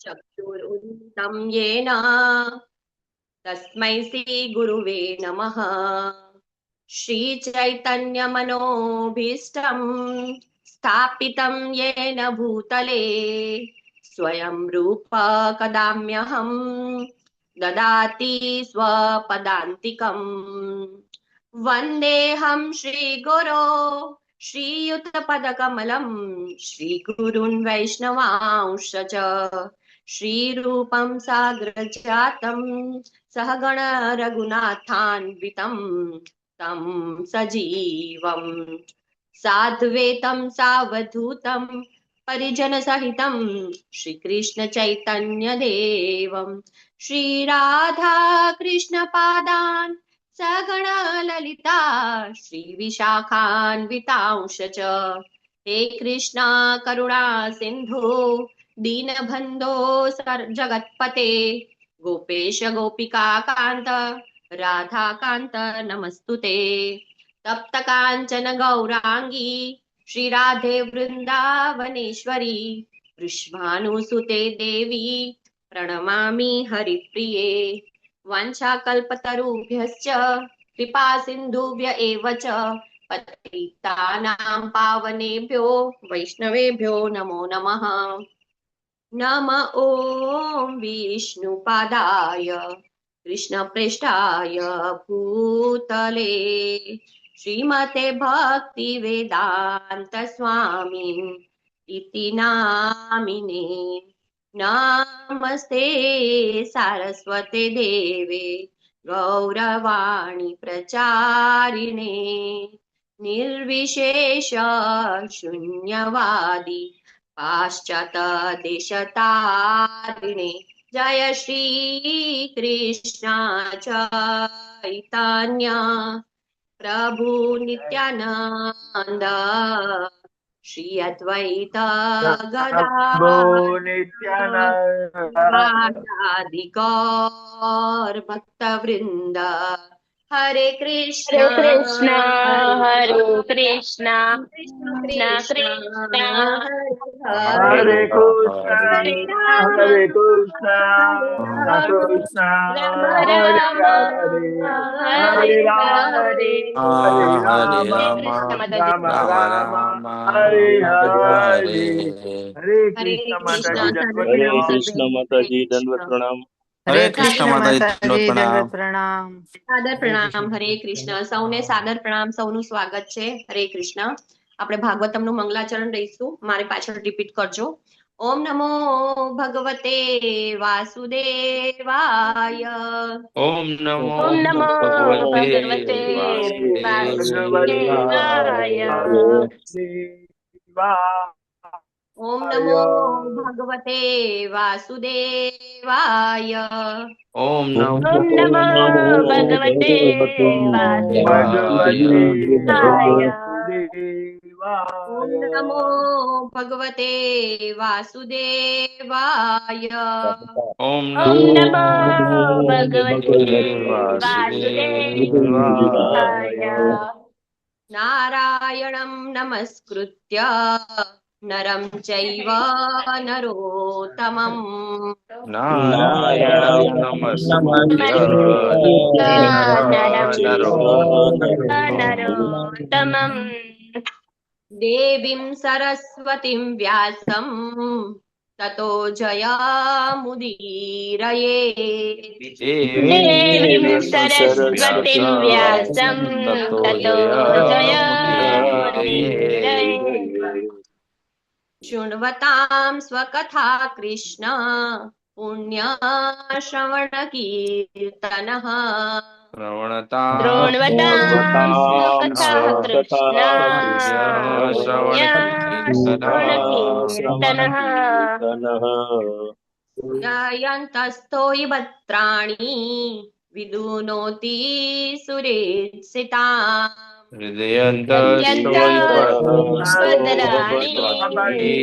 चक्षुरुन्मिलितं येन तस्मै श्रीगुरुवे नमः। श्रीचैतन्यमनोभीष्टं स्थापितं येन भूतले स्वयं रूप कदाम्यहं ददाति स्वपदान्तिकम्। वन्देऽहं श्रीगुरो श्रीयुतपदकमलं श्रीगुरुन् वैष्णवांश्च श्रीरूपं साग्रजातं सहगण रघुनाथान्वितं तं सजीवं साद्वैतं सावधूतं परिजनसहितं श्रीकृष्ण चैतन्यदेवं श्रीराधा कृष्णपादान् सगण ललिता श्रीविशाखान्वितांश च। हे कृष्णा करुणा सिन्धु दीनबन्धो जगत्पते गोपेश गोपिका कान्त राधा कान्त नमस्तुते। तप्त काञ्चन गौरांगी श्रीराधे वृन्दावनेश्वरी वृषभानुसुते देवी प्रणमामि हरिप्रिये। वाञ्छाकल्पतरुभ्यश्च कृपा सिन्धुभ्य एव च पतितानां पावनेभ्यो वैष्णवेभ्यो नमो नमः। नम ॐ विष्णुपादाय कृष्णप्रेष्ठाय भूतले श्रीमते भक्तिवेदान्त स्वामी इति नामिने। नमस्ते सारस्वते देवे गौरवाणी प्रचारिणे निर्विशेष शून्यवादी पाश्चात्देशतारिणे। जय श्री कृष्ण चैतन्य प्रभु नित्यानंद श्री अद्वैत गदाधर श्रीवासादि गौर भक्तवृंद। हरे कृष्णा हरे कृष्णा कृष्ण कृष्ण कृष्ण कृष्ण हरे हरे कृष्णा हरे राम हरे कृष्णा राम कृष्णा हरे हरे राम हरे हरे हरे राम हरे हरे हरे राम राम कृष्ण माता जी। राम राम राम राम हरे हरे हरे हरे। हरे हरे कृष्ण माता कृष्णा जी दंडवत हरे धन्यवाद प्रणाम। कृष्ण सभी। माता हरे जी दंडवत कृष्णा प्रणाम। हरे हरे कृष्ण कृष्ण माता जी दंडवत माताजी प्रणाम। दंडवत प्रणाम। સાદર પ્રણામ. હરે કૃષ્ણ. સૌને સાદર પ્રણામ. સૌનું સ્વાગત છે. હરે કૃષ્ણ. આપણે ભાગવતમનું મંગલાચરણ લઈશું. મારી પાછળ રિપીટ કરજો. ઓમ નમો ભગવતે વાસુદેવાય. ओम नमो ओम नमो भगवते भगवते वासुदेवाय। वासुदेवाय। ઓમ નમો ભગવતે વાસુદેવાય. ओम नमो ओम नमो भगवते वासुदेवाय। भगवते वासुदेवाय। ઓમ वासुदेवाय નમો ભગવતે વાસુદેવાય. ओम ओम नमो नमो भगवते भगवते वासुदेवाय। वासुदेवाय। नारायणं नमस्कृत्य नरं चैव नरोत्तमम् नारायणं नमस्कृत्य नमस्कृत्य नरं नरं नरोत्तमम् नरोत्तमम् देवीं सरस्वतीं व्यासं ततो जयमुदीरये। देवीं देवीं सरस्वतीं सरस्वतीं व्यासं व्यासं ततो ततो जयमुदीरये। जयमुदीरये। शृण्वतां स्वकथा कृष्ण पुण्यश्रवणकीर्तनः श्रवणतां शृण्वतां कृष्ण स्वकथाः कृष्ण पुण्यश्रवणकीर्तनः। पुण्यश्रवणकीर्तनः। जयन्तस्थो हि भद्राणि विदुनोति सुरेत्सिताम् हृदयन्तस्थो भद्राणि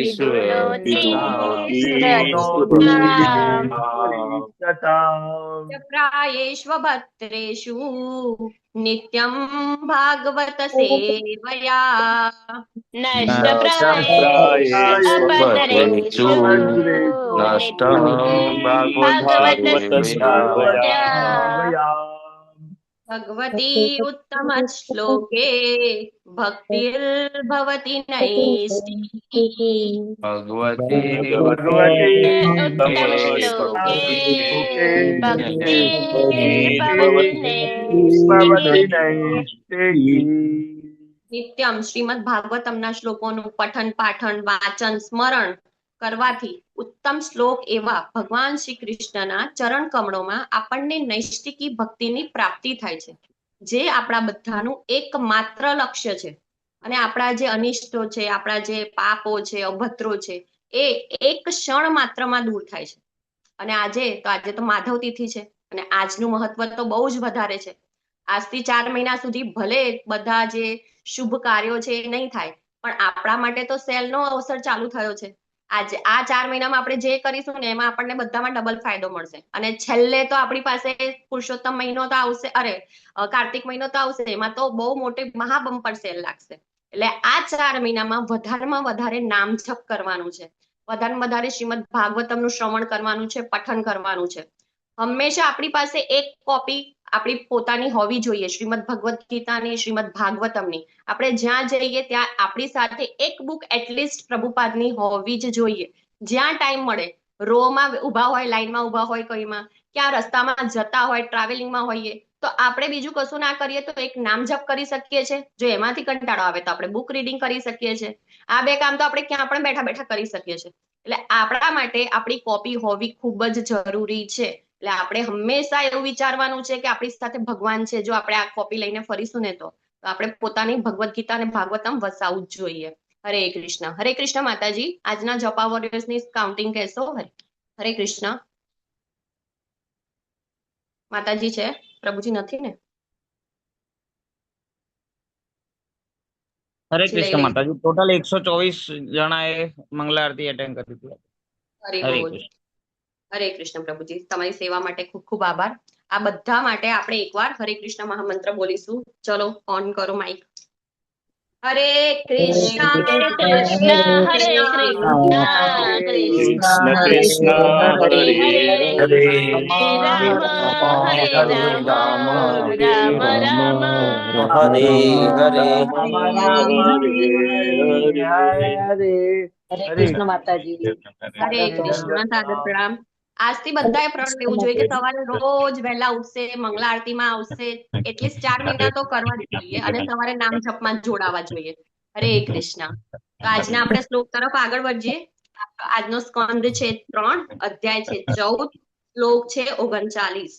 विदुनोति सुरसिताम्। प्रायेष्वभद्रेषु नित्यं भागवत सेवया नष्टप्रायेषु अपद्रेषु नष्टं भागवत सेवया भगवती उत्तम श्लोके भक्तिर्भवति नैष्टिकी भगवते भगवते उत्तम श्लोके भक्ति भवति નિત્યમ શ્રીમદ ભાગવતમના શ્લોકોનું પઠન પાઠન વાંચન સ્મરણ કરવાથી ઉત્તમ શ્લોક એવા ભગવાન શ્રી કૃષ્ણના ચરણ કમળોમાં આપણને નૈષ્ટિકી ભક્તિની પ્રાપ્તિ થાય છે, જે આપણા બધાનું એકમાત્ર લક્ષ્ય છે. અને આપણા જે અનિષ્ટો છે, આપણા જે પાપો છે, અભદ્રો છે, એ એક ક્ષણ માત્રમાં દૂર થાય છે. અને આજે તો માધવ તિથિ છે અને આજનું મહત્વ તો બહુ જ વધારે છે. આજથી 4 મહિના સુધી ભલે બધા જે શુભ કાર્યો છે એ નહીં થાય, પણ આપણા માટે તો સેલનો અવસર ચાલુ થયો છે. આજે આ 4 મહિનામાં આપણે જે કરીશું ને એમાં આપણને બધામાં ડબલ ફાયદો મળશે. અને છેલ્લે તો આપણી પાસે પુરુષોત્તમ મહિનો તો આવશે, કાર્તિક મહિનો તો આવશે, એમાં તો બહુ મોટી મહાબમ્પર સેલ લાગશે. એટલે આ 4 મહિનામાં વધારેમાં વધારે નામ જપ કરવાનું છે, વધારેમાં વધારે શ્રીમદ ભાગવતમનું શ્રવણ કરવાનું છે, પઠન કરવાનું છે. હંમેશા આપણી પાસે એક કોપી આપણી પોતાની હોવી જોઈએ, શ્રીમદ ભગવદ ગીતાની, શ્રીમદ ભાગવતમની. આપણે જ્યાં જઈએ ત્યાં આપણી સાથે એક બુક એટલીસ્ટ પ્રભુપાદની હોવી જ જોઈએ. જ્યાં ટાઈમ મળે, રોમાં ઉભા હોય, લાઈનમાં ઉભા હોય, કઈમાં ક્યાં રસ્તામાં જતા હોય, ટ્રાવેલિંગમાં હોઈએ, તો આપણે બીજું કશું ના કરીએ તો એક નામ જપ કરી શકીએ છીએ. જો એમાંથી કંટાળો આવે તો આપણે બુક રીડિંગ કરી શકીએ છીએ. આ બે કામ તો આપણે ક્યાં પણ બેઠા બેઠા કરી શકીએ છીએ. એટલે આપણા માટે આપણી કોપી હોવી ખૂબ જ જરૂરી છે. એટલે આપણે હંમેશા એવું વિચારવાનું છે કે આપણી સાથે ભગવાન છે. જો આપણે આ કોપી લઈને ફરીશું ને તો આપણે પોતાની ભગવદ ગીતા અને ભાગવતમ વસાવવું જ જોઈએ. હરે કૃષ્ણ. હરે કૃષ્ણ માતાજી. આજના જપા વોરિયર્સની કાઉન્ટિંગ કહેશો? હરે કૃષ્ણ માતાજી. છે પ્રભુજી? નથી ને? હરે કૃષ્ણ માતાજી. ટોટલ 124 જણાએ મંગલા આરતી એટેન્ડ કરી હતી. હરે બોલ. હરે કૃષ્ણ પ્રભુજી. તમારી સેવા માટે ખૂબ ખૂબ આભાર. આ બધા માટે આપણે એકવાર હરે કૃષ્ણ મહામંત્ર બોલીશું. ચલો, ઓન કરો માઇક. હરે કૃષ્ણ કૃષ્ણ હરે કૃષ્ણ કૃષ્ણ કૃષ્ણ હરે હરે હરે રામ હરે રામ રામ રામ હરે હરે કૃષ્ણ માતાજી. હરે કૃષ્ણ. સાદર પ્રણામ. આજથી બધાએ પ્રણ લેવું જોઈએ કે સવારે રોજ વહેલા ઉઠશે, મંગલા આરતીમાં આવશે, એટલીસ્ટ 4 મહિના તો કરવા જ જોઈએ, અને સવારે નામ જપમાં જોડાવા જોઈએ. હરે કૃષ્ણ. તો આજના આપણે શ્લોક તરફ આગળ વધીએ. આજનો સ્કંદ છે 3, અધ્યાય છે 14, શ્લોક છે 39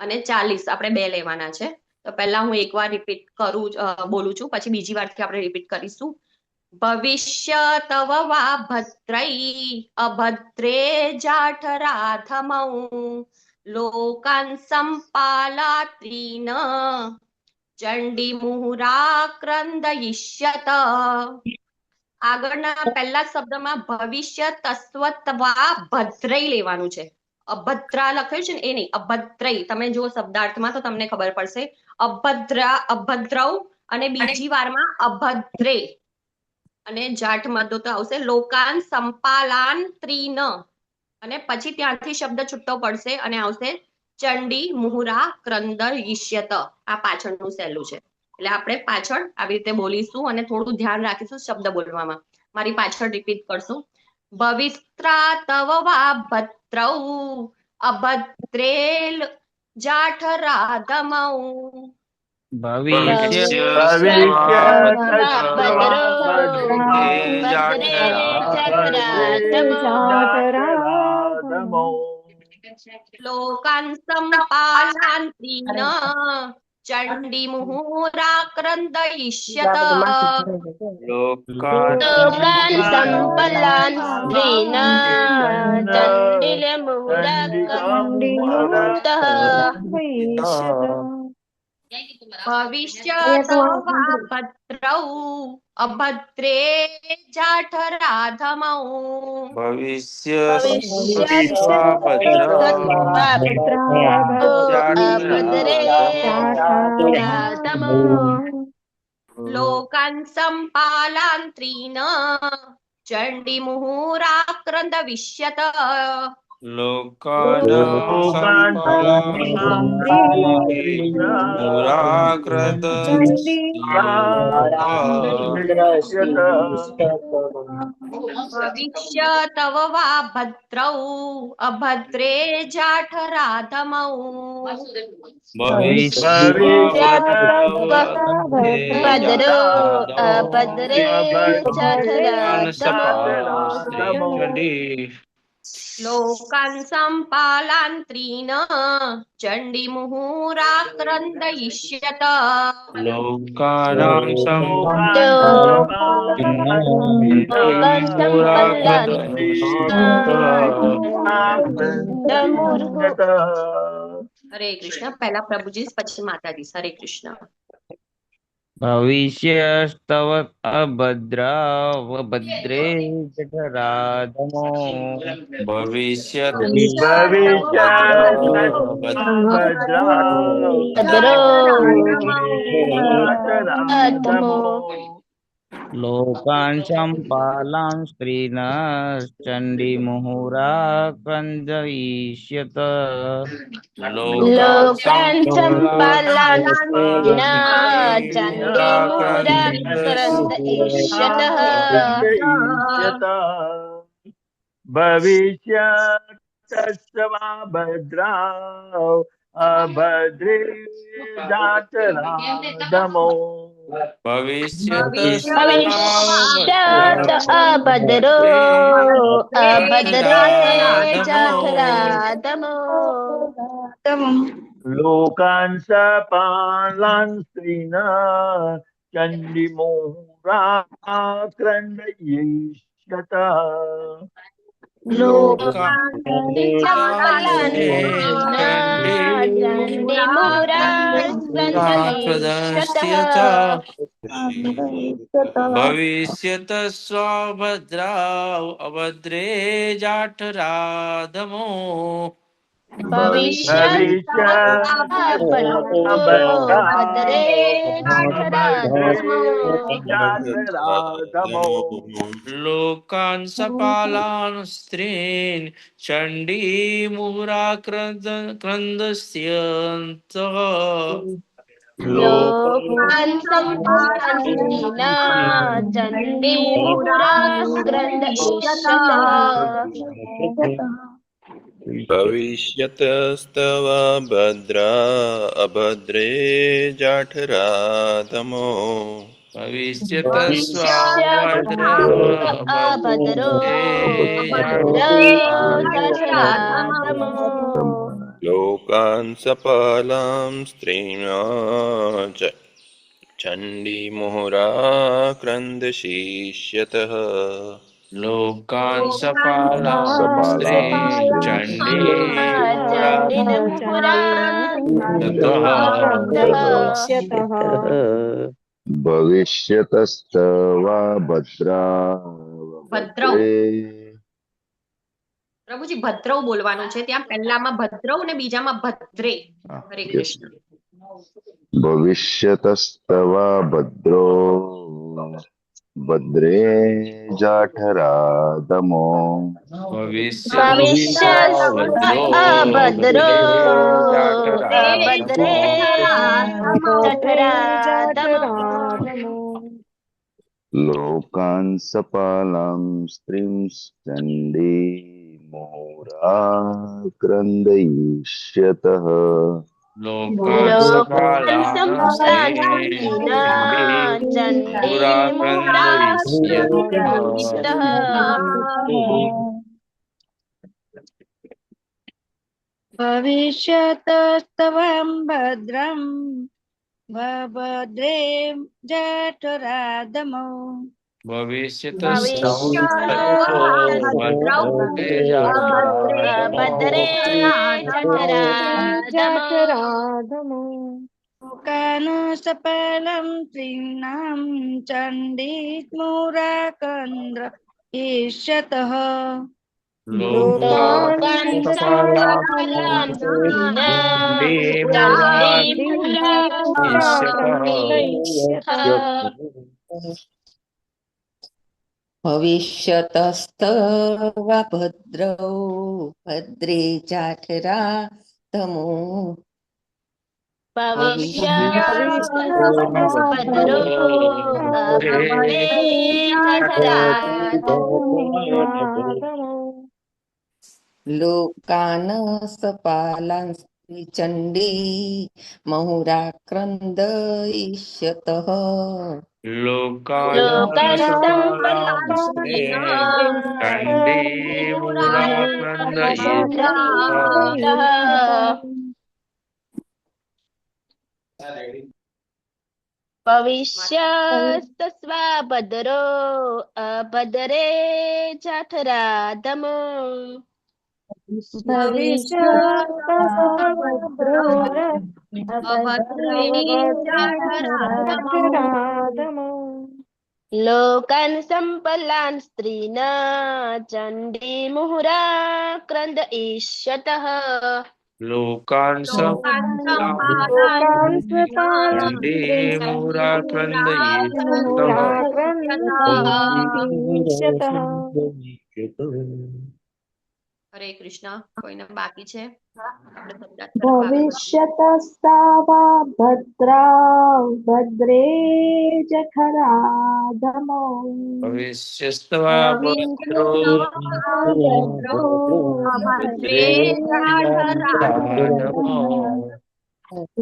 અને 40. આપણે 2 લેવાના છે. તો પહેલા હું એકવાર રિપીટ બોલું છું, પછી બીજી વારથી આપણે રિપીટ કરીશું. ભવિષ્ય તવ વા ભદ્રૈ અભદ્રે જાઠરાધમૌ લોકાન સંપાલાત્રીન ચંડી મુહુરાક્રંદયિષ્યત. આગળના પહેલા શબ્દમાં ભવિષ્ય તસ્વત્વા ભદ્રૈ લેવાનું છે. અભદ્રા લખ્યું છે ને એ નહીં, અભદ્રૈ. તમે જો શબ્દાર્થમાં તો તમને ખબર પડશે. અભદ્રૌ અને બીજી વારમાં અભદ્રે, અને જાઠ મધો તો આવશે લોકાન સંપાલાન ત્રીન, અને પછી ત્યાંથી શબ્દ છૂટો પડશે અને આવશે ચંડી મુહુરા ક્રંદર ઈષ્યત. આ પાછળનું સહેલું છે. એટલે આપણે પાછળ આવી રીતે બોલીશું અને થોડું ધ્યાન રાખીશું શબ્દ બોલવામાં. મારી પાછળ રિપીટ કરશું. ભવિત્રા તવ વા ભદ્રૌ અભદ્રેલ જાઠરાધમૌ ભવિષ્ય લોકાન સંપાલાન ત્રીન ચંડી મુહુરાક્રંદયિષ્યત. લોકાન સંપલાન સ્ત્રીન ચંડિલ મુહુરાક્રંદયિષ્યત. भविष्यतो वा भद्रौ अभद्रे जाठराधमौ भविष्यत्वा अभद्रे जातराधमो लोकान् सम्पालान्त्रीन् चण्डीमुहुराक्रन्दविष्यत लोकान् मुराकृत भविष्यतव वा भद्रौ अभद्रे जाठराधमौ भद्रो अभद्रे जातराधमो लोकान् सम्पालान्त्रीन् चण्डीमुहुराक्रन्दयिष्यत लोकान् हरे कृष्ण। पहला प्रभुजी પછી માતાજી। हरे कृष्ण। भविष्यस्तव अभद्रे जठराधमो लोकान् सम्पालान् स्त्रीनश्चण्डीमुहुराक्रन्दयिष्यत लोकान् सम्पालान् चण्डीमुहुराक्रन्दयिष्यतः भविष्यतस्य वा भद्रौ अभद्रे जातराधमो भविष्यत अभद्रो अभद्रे जातराधमो लोकान् सम्पालान् स्त्रीन् चण्डीमुहुराक्रन्दयिष्यत भविष्यतस्वभद्राव अभद्रे जाठराधमो लोकान् सपालान् स्त्रीन् चण्डीमुहुराक्रन्दस्यन्तः लोकान् सम्पालान् चण्डीमुहुराक्रन्दयिष्यतः भविष्यतस्तव भद्रा अभद्रे जाठराधमो अभद्रो जाठराधमो लोकान् सपालां स्त्रीणां चण्डीमुहुराक्रन्दयिष्यतः लोकान् सपालान् स्त्रीन् चण्डीमुहुराक्रन्दयिष्यतः भविष्यतस्तव भद्रा ભદ્રવ પ્રભુજી ભદ્રવ બોલવાનું છે। ત્યાં પહેલામાં ભદ્રવ ને બીજામાં ભદ્રે। હરે કૃષ્ણ। भविष्यतस्तव भद्रो भद्रे जाठराधमो अभद्रो अभद्रे जाठराधमो लोकान् सपालां स्त्रींश्चण्डीमुहुराक्रन्दयिष्यतः लोकान् सपालान् चण्डीमुहुराक्रन्दयिष्यतः भविष्यतस्तव भद्रं भद्रे जठराधमो भद्रे जठराधमो લોકાન સફલમ સ્ત્રીણામ ચંડીમુરાકંદ્ર ઈષ્યતઃ લોકાન લોકાન સફલાં સફલાં સ્ત્રીણાં भविष्यतस्तव भद्रौ भद्रे जाठराधमो ભવિષ્યત્પદરો અભદ્રે જઠરાધમો लोकान् सपालान् चण्डी महुराक्रन्दयिष्यतः લોકાન લોકાન સફલાં સંપલાન ભવિષ્યસ્તસ્વા ભદ્રો અભદ્રે જઠરાધમો લોકાન સંપલાન સ્ત્રીના ચંડી મુહુરા ક્રંદ ઈષ્યતઃ લોકાન હરે કૃષ્ણ. કોઈને બાકી છે? આપણે શબ્દાર્થ તરફ આગળ વધીએ. ભવિષ્યતસ્તા ભદ્રા ભદ્રે જઠરાધમો ભવિષ્યસ્તવા ભદ્રો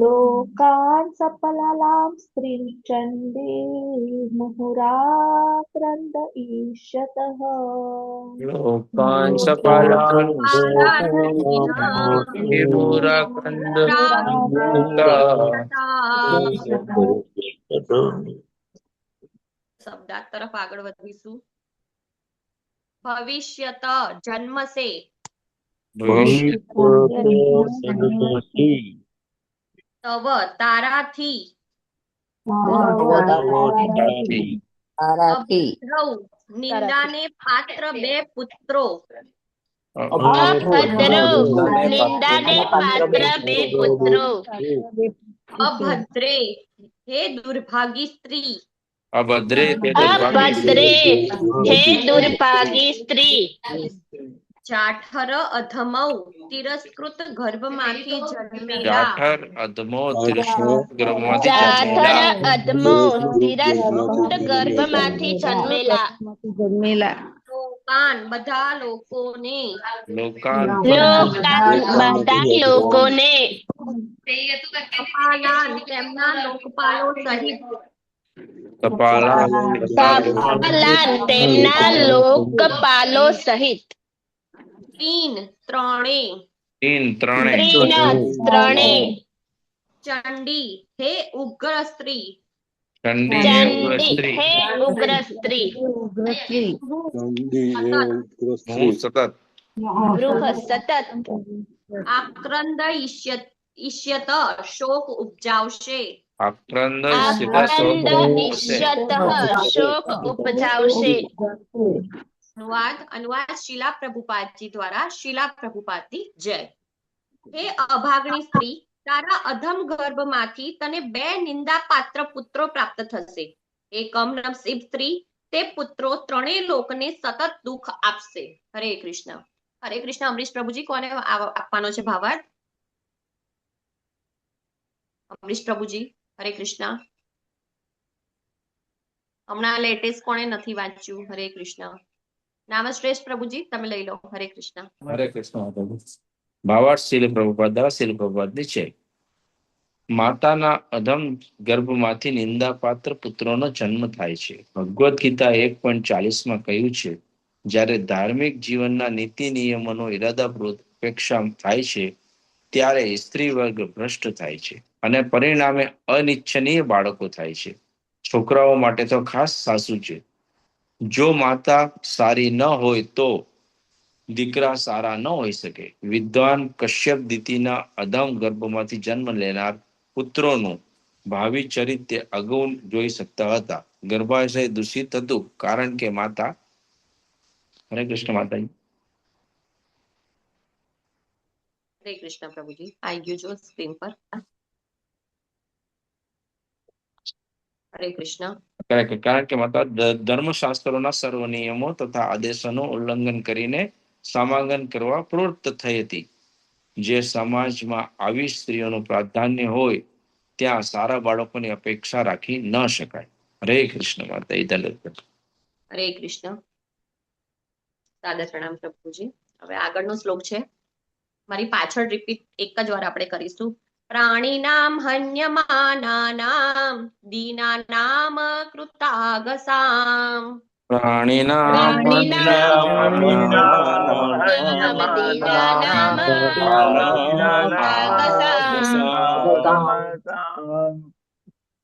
લોકાન સફલાલામ સ્ત્રી ચંડી મુહુરાક્રંદ ઈષ્યતઃ લોકાન સફલાં શબ્દાર્થ તરફ આગળ વધીશું. ભવિષ્યત જન્મશે, તવ તારાથી, તારાથી અભદ્રૌ નિંદાને પાત્ર બે પુત્રો, અભદ્રો નિંદાને પાત્ર બે પુત્રો અભદ્રે હે દુર્ભાગી સ્ત્રી, અભદ્રે અભદ્રે હે દુર્ભાગી સ્ત્રી જાઠર અધમૌ તિરસ્કૃત ગર્ભમાંથી જન્મેલા, જાઠર અધમો તિરસ્કૃત ગર્ભમાંથી જાઠર જન્મેલા અધમો તિરસ્કૃત ગર્ભમાંથી જન્મેલા લોકાન બધા લોકોને, લોકાન લોકાન બધા લોકોને કપાલાન તેમના લોકપાલો સહિત, કપાલાન તેમના લોકપાલો સહિત તીન ત્રણે, ત્રણે ચંડી હે ઉગ્ર સ્ત્રી, ચંડી હે ઉગ્ર સ્ત્રી હું સતત ગૃહ સતત આક્રંદ ઈષ્યત શોક ઉપજાવશે, આક્રંદ આક્રંદ ઈષ્યતઃ શોક ઉપજાવશે. અનુવાદ શીલા પ્રભુપાદજી દ્વારા. શીલા પ્રભુપાદની જય. હે અભાગણી સ્ત્રી, તારા અધમ ગર્ભમાંથી તને બે નિંદા પાત્ર પુત્રો પ્રાપ્ત થશે. હે કમનસીબ સ્ત્રી, તે પુત્રો ત્રણેય લોકને સતત દુઃખ આપશે. હરે કૃષ્ણ. હરે કૃષ્ણ. અમરીશ પ્રભુજી, કોને આપવાનો છે ભાવાર્થ? અમરીશ પ્રભુજી, હરે કૃષ્ણ. હમણાં લેટેસ્ટ કોણે નથી વાંચ્યું? હરે કૃષ્ણ. નામશ્રેષ્ઠ પ્રભુજી, તમે લઈ લો. હરે કૃષ્ણ. હરે કૃષ્ણ. ભાવાર્થ શીલ પ્રભુપાદ દ્વારા શીલ પ્રભુપાદની છે. માતાના અધમ ગર્ભમાંથી નિંદાપાત્ર પુત્રોનો જન્મ થાય છે. ભગવદ્ ગીતા 1.40 કહ્યું છે, જ્યારે ધાર્મિક જીવનના નીતિ નિયમોનો ઈરાદાપૂર્વક ઉપેક્ષા થાય છે ત્યારે સ્ત્રી વર્ગ ભ્રષ્ટ થાય છે અને પરિણામે અનિચ્છનીય બાળકો થાય છે. છોકરાઓ માટે તો ખાસ સાસુ છે. જો માતા સારી ન હોય તો દીકરા સારા ન હોઈ શકે. વિદ્વાન કશ્યપ દિતિના અધમ ગર્ભમાંથી જન્મ લેનાર પુત્રોનું ભાવિ ચરિત્ર અગાઉ જોઈ શકતા હતા. ગર્ભાશય દૂષિત હતું કારણ કે માતા, હરે કૃષ્ણ માતાજી, હરે કૃષ્ણ પ્રભુજી, આવી ગયું જો સ્ક્રીન પર. હરે કૃષ્ણ. કારણ કે માતા ધર્મશાસ્ત્રોના સર્વ નિયમો તથા આદેશોનું ઉલ્લંઘન કરીને સમાગમ કરવા પ્રવૃત્ત થઈ હતી. જે સમાજમાં આવી સ્ત્રીઓનું પ્રાધાન્ય હોય ત્યાં સારા બાળકોની અપેક્ષા રાખી ન શકાય. હરે કૃષ્ણ માતા. હરે કૃષ્ણ. સાદર પ્રણામ પ્રભુજી. હવે આગળનો શ્લોક છે, મારી પાછળ રિપીટ એક જ વાર આપણે કરીશું. પ્રાણીનામ હન્યમાનાનામ દીનાનામ કૃતાગસામ. પ્રાણીનામ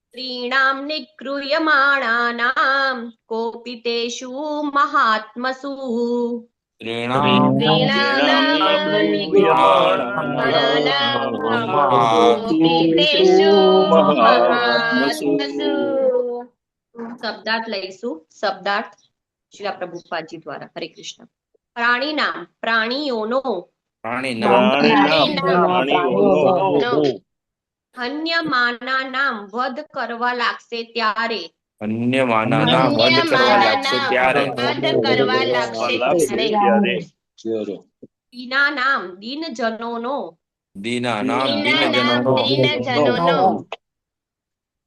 સ્ત્રીણામ નિગૃહ્યમાણાનામ કોપિતેષુ મહાત્મસુ. શબ્દાર્થ લઈશું. શબ્દાર્થ શ્રીલા પ્રભુપાદજી દ્વારા. હરે કૃષ્ણ. પ્રાણીનામ પ્રાણીઓનો, હન્યમાના નામ વધ કરવા લાગશે ત્યારે, અન્યમાનાના વધ કરવા લાગશે ત્યારે, દીના નામ દીનજનોનો,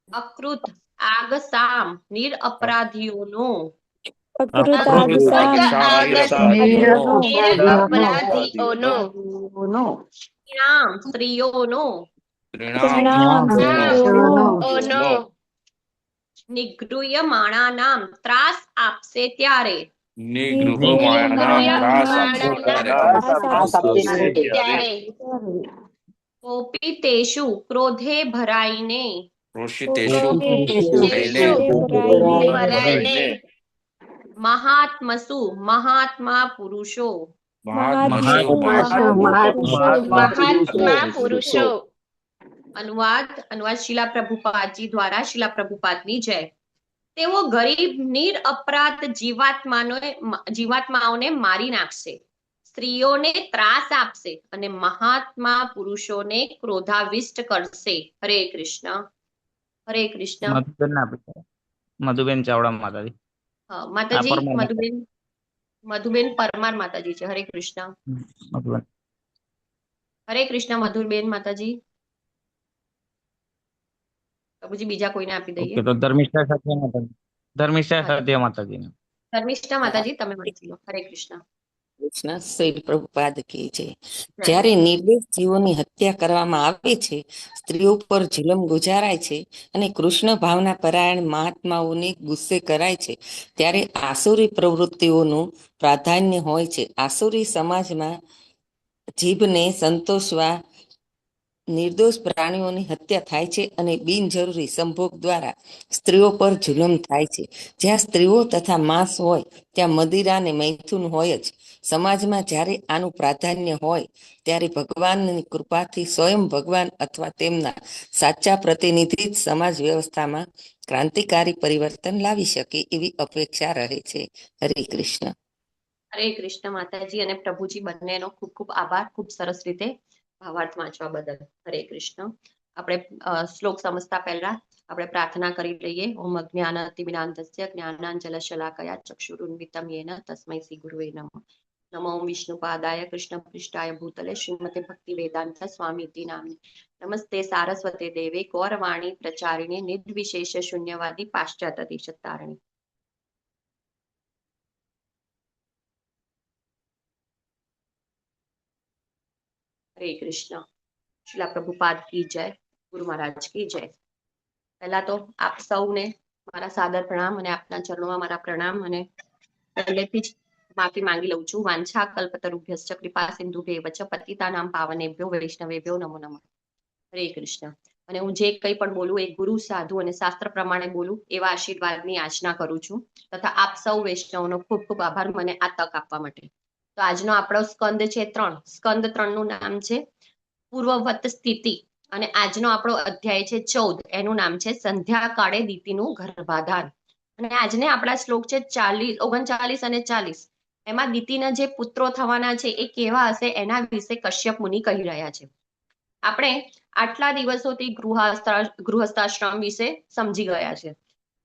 અકૃત આગસામ નિરઅપરાધીઓનો, સ્ત્રીઓનો, નિગૃહ્યમાણા નામ ત્રાસ આપશે ત્યારે, કોપિતેષુ ક્રોધે ભરાઈને, મહાત્મસુ મહાત્મા પુરુષો, અનુવાદ શીલા પ્રભુપાદજી દ્વારા. શીલા પ્રભુપાદની જય. તેઓ ગરીબ નિરઅપરાધ જીવાત્માઓને મારી નાખશે, સ્ત્રીઓને ત્રાસ આપશે અને મહાત્મા પુરુષોને ક્રોધાવિષ્ટ કરશે. હરે કૃષ્ણ. હરે કૃષ્ણ. મધુબેન ચાવડા માતાજી. હા માતાજી, મધુબેન પરમાર માતાજી છે. હરે કૃષ્ણ. હરે કૃષ્ણ મધુરબેન માતાજી. પ્રભુજી બીજા કોઈને આપી દઈએ. તો ધર્મિષ્ઠા સાથે માતાજી. ધર્મિષ્ઠા માતાજી તમે વાંચી લો. હરે કૃષ્ણ. કૃષ્ણ શ્રી પ્રભુપાદ કી છે. જ્યારે નિર્દોષ જીવોની હત્યા કરવામાં આવે છે, સ્ત્રીઓ પર જુલમ ગુજારાય છે અને કૃષ્ણ ભાવના પરાયણ મહાત્માઓને ગુસ્સે કરાય છે, ત્યારે આસુરી પ્રવૃત્તિઓનું પ્રાધાન્ય હોય છે. આસુરી સમાજમાં જીભને સંતોષવા નિર્દોષ પ્રાણીઓની હત્યા થાય છે અને બિનજરૂરી સંભોગ દ્વારા સ્ત્રીઓ પર જુલમ થાય છે. જ્યાં સ્ત્રીઓ તથા માંસ હોય ત્યાં મદિરા અને મૈથુન હોય જ. સમાજમાં જ્યારે આનું પ્રાધાન્ય હોય ત્યારે ભગવાનની કૃપાથી સ્વયં ભગવાન અથવા તેમના સાચા પ્રતિનિધિ જ સમાજ વ્યવસ્થામાં ક્રાંતિકારી પરિવર્તન લાવી શકે એવી અપેક્ષા રહે છે. હરે કૃષ્ણ. હરે કૃષ્ણ માતાજી અને પ્રભુજી બંનેનો ખૂબ ખૂબ આભાર, ખૂબ સરસ રીતે ભાવાર્થ વાંચવા બદલ. હરે કૃષ્ણ. આપણે શ્લોક સમજતા પહેલા આપણે પ્રાર્થના કરી લઈએ. ઓમ અજ્ઞાનતિમિરાન્ધસ્ય જ્ઞાનાંજલશલાકયા ચક્ષુરુન્મિલિતં યેન તસ્મૈ શ્રી ગુરુવે નમઃ. નમો ઓમ વિષ્ણુપાદાય કૃષ્ણપૃષ્ઠાય ભૂતલે શ્રીમતે ભક્તિવેદાંત સ્વામીતિ નામ્ને નમસ્તે સારસ્વતે દેવે ગૌરવાણી પ્રચારિણે નિર્વિશેષ શૂન્યવાદી પાશ્ચાત્ય દેશતારિણી. હરે કૃષ્ણ. શ્રીલા પ્રભુપાદ કી જય, ગુરુ મહારાજ કી જય. પહેલા તો આપ સૌને મારા સાદર પ્રણામ અને આપના ચરણોમાં મારા પ્રણામ અને પહેલેથી જ માફી માંગી લઉં છું. વાંછા કલ્પતરુભ્યશ્ચ કૃપા સિંધુભ્યૈવ ચ પતિતાનાં પાવનેભ્યો વૈષ્ણવેભ્યો નમો નમઃ. હરે કૃષ્ણ. અને હું જે કંઈ પણ બોલું એ ગુરુ, સાધુ અને શાસ્ત્ર પ્રમાણે બોલું એવા આશીર્વાદની યાચના કરું છું. તથા આપ સૌ વૈષ્ણવનો ખૂબ ખૂબ આભાર મને આ તક આપવા માટે. તો આજનો આપણો સ્કંદ છે 3. સ્કંદ 3 નું નામ છે પૂર્વવત સ્થિતિ અને આજનો આપણો અધ્યાય છે 14, એનું નામ છે સંધ્યાકાળે દીતીનું ગર્ભાધાન. અને આજને આપણા શ્લોક છે 39 અને 40. એમાં દીતીના જે પુત્રો થવાના છે એ કેવા હશે એના વિશે કશ્યપ મુનિ કહી રહ્યા છે. આપણે આટલા દિવસોથી ગૃહસ્થાશ્રમ વિશે સમજી ગયા છે.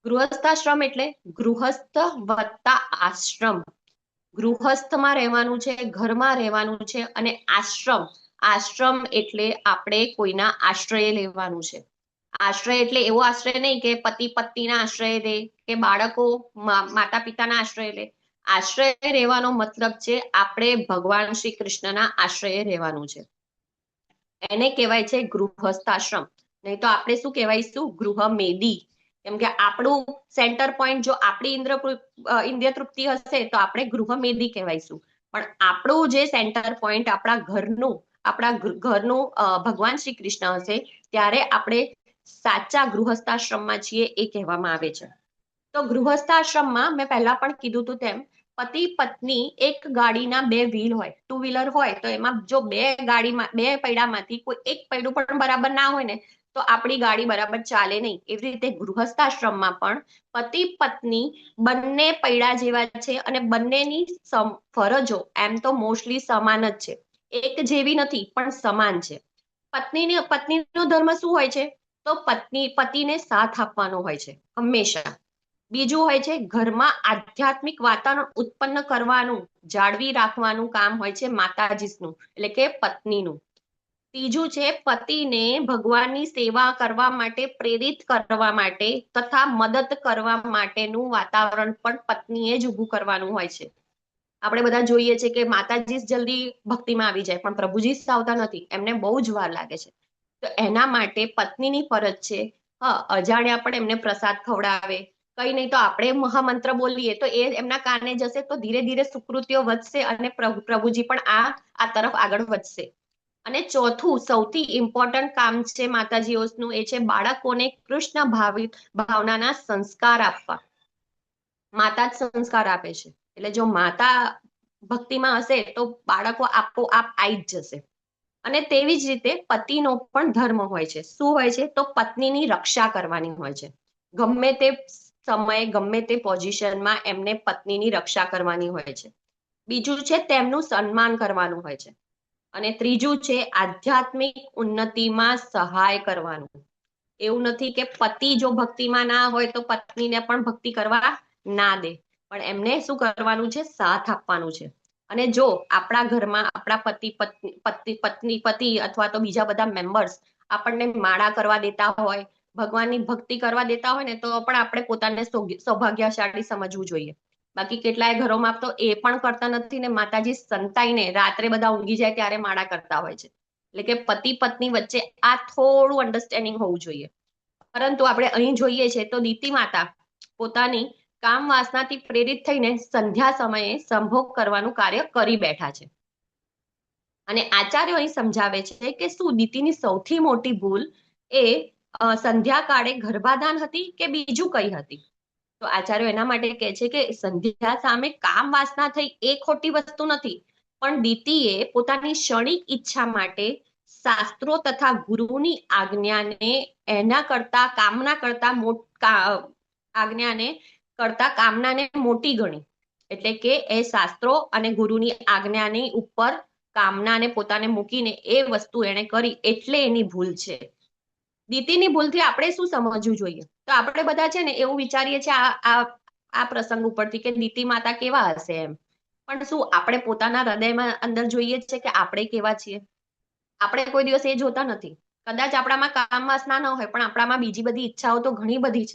ગૃહસ્થાશ્રમ એટલે ગૃહસ્થ વત્તા આશ્રમ. ગૃહસ્થમાં રહેવાનું છે, ઘરમાં રહેવાનું છે, અને આશ્રમ એટલે આપણે કોઈના આશ્રય લેવાનું છે. આશ્રય એટલે એવો આશ્રય નહીં કે પતિ પત્નીના આશ્રય લે કે બાળકો માતા પિતાના આશ્રય લે. આશ્રય રહેવાનો મતલબ છે આપણે ભગવાન શ્રી કૃષ્ણના આશ્રય રહેવાનું છે. એને કહેવાય છે ગૃહસ્થાશ્રમ. નહીં તો આપણે શું કહેવાયશું? ગૃહમેદી. કેમ કે આપણું સેન્ટર પોઈન્ટ જો આપણી ઇન્દ્રિય તૃપ્તિ હશે તો આપણે ગૃહમેદી કહેવાયશું. પણ આપણું જે સેન્ટર પોઈન્ટ આપણા ઘરનું ભગવાન શ્રી કૃષ્ણ હશે ત્યારે આપણે સાચા ગૃહસ્થાશ્રમમાં છીએ એ કહેવામાં આવે છે. તો ગૃહસ્થાશ્રમમાં મેં પહેલા પણ કીધું હતું તેમ પતિ પત્ની એક ગાડીના 2 વ્હીલ હોય, 2 વ્હીલર હોય તો એમાં જો 2 પૈડામાંથી કોઈ એક પૈડું પણ બરાબર ના હોય ને તો આપણી ગાડી બરાબર ચાલે નહીં. એવી રીતે ગૃહસ્થાશ્રમમાં પણ પતિ પત્ની બંને પૈડા જેવા છે અને બંનેની ફરજો એમ તો મોસ્ટલી સમાન જ છે. એક જેવી નથી પણ સમાન છે. પત્નીનો ધર્મ શું હોય છે? તો પતિને સાથ આપવાનો હોય છે હંમેશા. બીજું હોય છે ઘરમાં આધ્યાત્મિક વાતાવરણ ઉત્પન્ન કરવાનું, જાળવી રાખવાનું કામ હોય છે માતાજીનું, એટલે કે પત્નીનું. ત્રીજું છે પતિને ભગવાનની સેવા કરવા માટે પ્રેરિત કરવા માટે તથા મદદ કરવા માટેનું વાતાવરણ પણ પત્નીએ જ ઊભું કરવાનું હોય છે. આપણે બધા જોઈએ છે કે માતાજી જલ્દી ભક્તિમાં આવી જાય પણ પ્રભુજી આવતા નથી, એમને બહુ જ વાર લાગે છે. તો એના માટે પત્નીની ફરજ છે અજાણ્યા પણ એમને પ્રસાદ ખવડાવે. કઈ નહીં તો આપણે મહામંત્ર બોલીએ તો એ એમના કાને જશે તો ધીરે ધીરે સુકૃતિઓ વધશે અને પ્રભુજી પણ આ તરફ આગળ વધશે. અને ચોથું સૌથી ઇમ્પોર્ટન્ટ કામ છે માતાજીઓનું, એ છે બાળકોને કૃષ્ણ ભાવનાના સંસ્કાર આપવા. માતા જ સંસ્કાર આપે છે. એટલે જો માતા ભક્તિમાં હશે તો બાળકો આપોઆપ આવી જ જશે. અને તેવી જ રીતે પતિનો પણ ધર્મ હોય છે. શું હોય છે? તો પત્નીની રક્ષા કરવાની હોય છે. ગમે તે સમયે ગમે તે પોઝિશનમાં એમને પત્નીની રક્ષા કરવાની હોય છે. બીજું છે તેમનું સન્માન કરવાનું હોય છે. અને ત્રીજું છે આધ્યાત્મિક ઉન્નતિમાં સહાય કરવાનું. એવું નથી કે પતિ જો ભક્તિમાં ના હોય તો પત્નીને પણ ભક્તિ કરવા ના દે, પણ એમને શું કરવાનું છે? સાથ આપવાનું છે. અને જો આપણા ઘરમાં આપણા પતિ અથવા તો બીજા બધા મેમ્બર્સ આપણને માળા કરવા દેતા હોય, ભગવાનની ભક્તિ કરવા દેતા હોય ને તો પણ આપણે પોતાને સૌભાગ્યશાળી સમજવું જોઈએ. બાકી કેટલાય ઘરોમાં તો એ પણ કરતા નથી ને માતાજી સંતાઈને રાત્રે બધા ઊંઘી જાય ત્યારે માળા કરતા હોય છે. એટલે કે પતિ પત્ની વચ્ચે આ થોડું અન્ડરસ્ટેન્ડિંગ હોવું જોઈએ. પરંતુ આપણે અહીં જોઈએ છે તો દીતી માતા પોતાની કામ વાસનાથી પ્રેરિત થઈને સંધ્યા સમયે સંભોગ કરવાનું કાર્ય કરી બેઠા છે. અને આચાર્યો અહીં સમજાવે છે કે શું દીતીની સૌથી મોટી ભૂલ એ સંધ્યાકાળે ગર્ભાધાન હતી કે બીજું કઈ હતી? તો આચાર્યો એના માટે કહે છે કે સંધ્યા સામે કામ વાસના થઈ એ ખોટી વસ્તુ નથી, પણ દીતીએ પોતાની ક્ષણિક ઈચ્છા માટે શાસ્ત્રો તથા ગુરુની આજ્ઞાને એના કરતા કામનાને મોટી ગણી. એટલે કે એ શાસ્ત્રો અને ગુરુની આજ્ઞાની ઉપર કામનાને પોતાને મૂકીને એ વસ્તુ એને કરી એટલે એની ભૂલ છે. દીતીની ભૂલથી આપણે શું સમજવું જોઈએ? તો આપણે બધા છે ને એવું વિચારીએ છીએ આ પ્રસંગ ઉપરથી કે દીતી માતા કેવા હશે એમ, પણ શું આપણે પોતાના હૃદયમાં અંદર જોઈએ છે કે આપણે કેવા છીએ? આપણે કોઈ દિવસ એ જોતા નથી. કદાચ આપણામાં કામ વાસના ન હોય પણ આપણામાં બીજી બધી ઈચ્છાઓ તો ઘણી બધી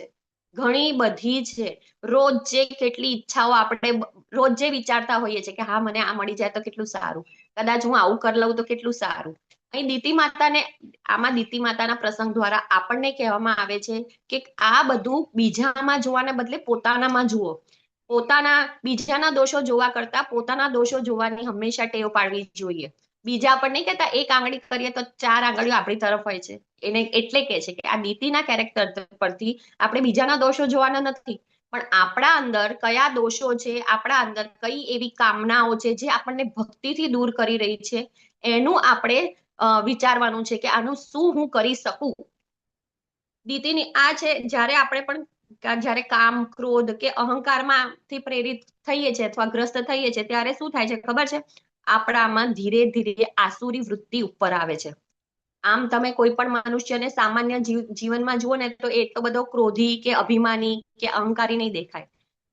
છે. રોજ જે કેટલી ઈચ્છાઓ આપણે રોજ જે વિચારતા હોઈએ છીએ કે હા મને આ મળી જાય તો કેટલું સારું, કદાચ હું આવું કરી લઉં તો કેટલું સારું. અહીં દીતી માતાના પ્રસંગ દ્વારા આપણને કહેવામાં આવે છે કે આ બધું બીજામાં જોવાને બદલે પોતાનામાં જુઓ. બીજાના દોષો જોવા કરતા પોતાના દોષો જોવાની હંમેશા ટેવ પાડવી જોઈએ. બીજા પણ નહીં કહેતા એક આંગળી કરીએ તો 4 આંગળીઓ આપણી તરફ હોય છે. એને એટલે કે છે કે આ દીતીના કેરેક્ટર પરથી આપણે બીજાના દોષો જોવાના નથી, પણ આપણા અંદર કયા દોષો છે, આપણા અંદર કઈ એવી કામનાઓ છે જે આપણને ભક્તિથી દૂર કરી રહી છે, એનું આપણે વિચારવાનું છે કે આનું શું હું કરી શકું. દીતીની આ છે, જ્યારે આપણે પણ જ્યારે કામ, ક્રોધ કે અહંકારમાંથી પ્રેરિત થઈએ છીએ અથવા ગ્રસ્ત થઈએ છીએ, ત્યારે શું થાય છે ખબર છે? આપણામાં ધીરે ધીરે આસુરી વૃત્તિ ઉપર આવે છે. આમ તમે કોઈ પણ મનુષ્યને સામાન્ય જીવનમાં જુઓ ને તો એટલો બધો ક્રોધી કે અભિમાની કે અહંકારી નહીં દેખાય,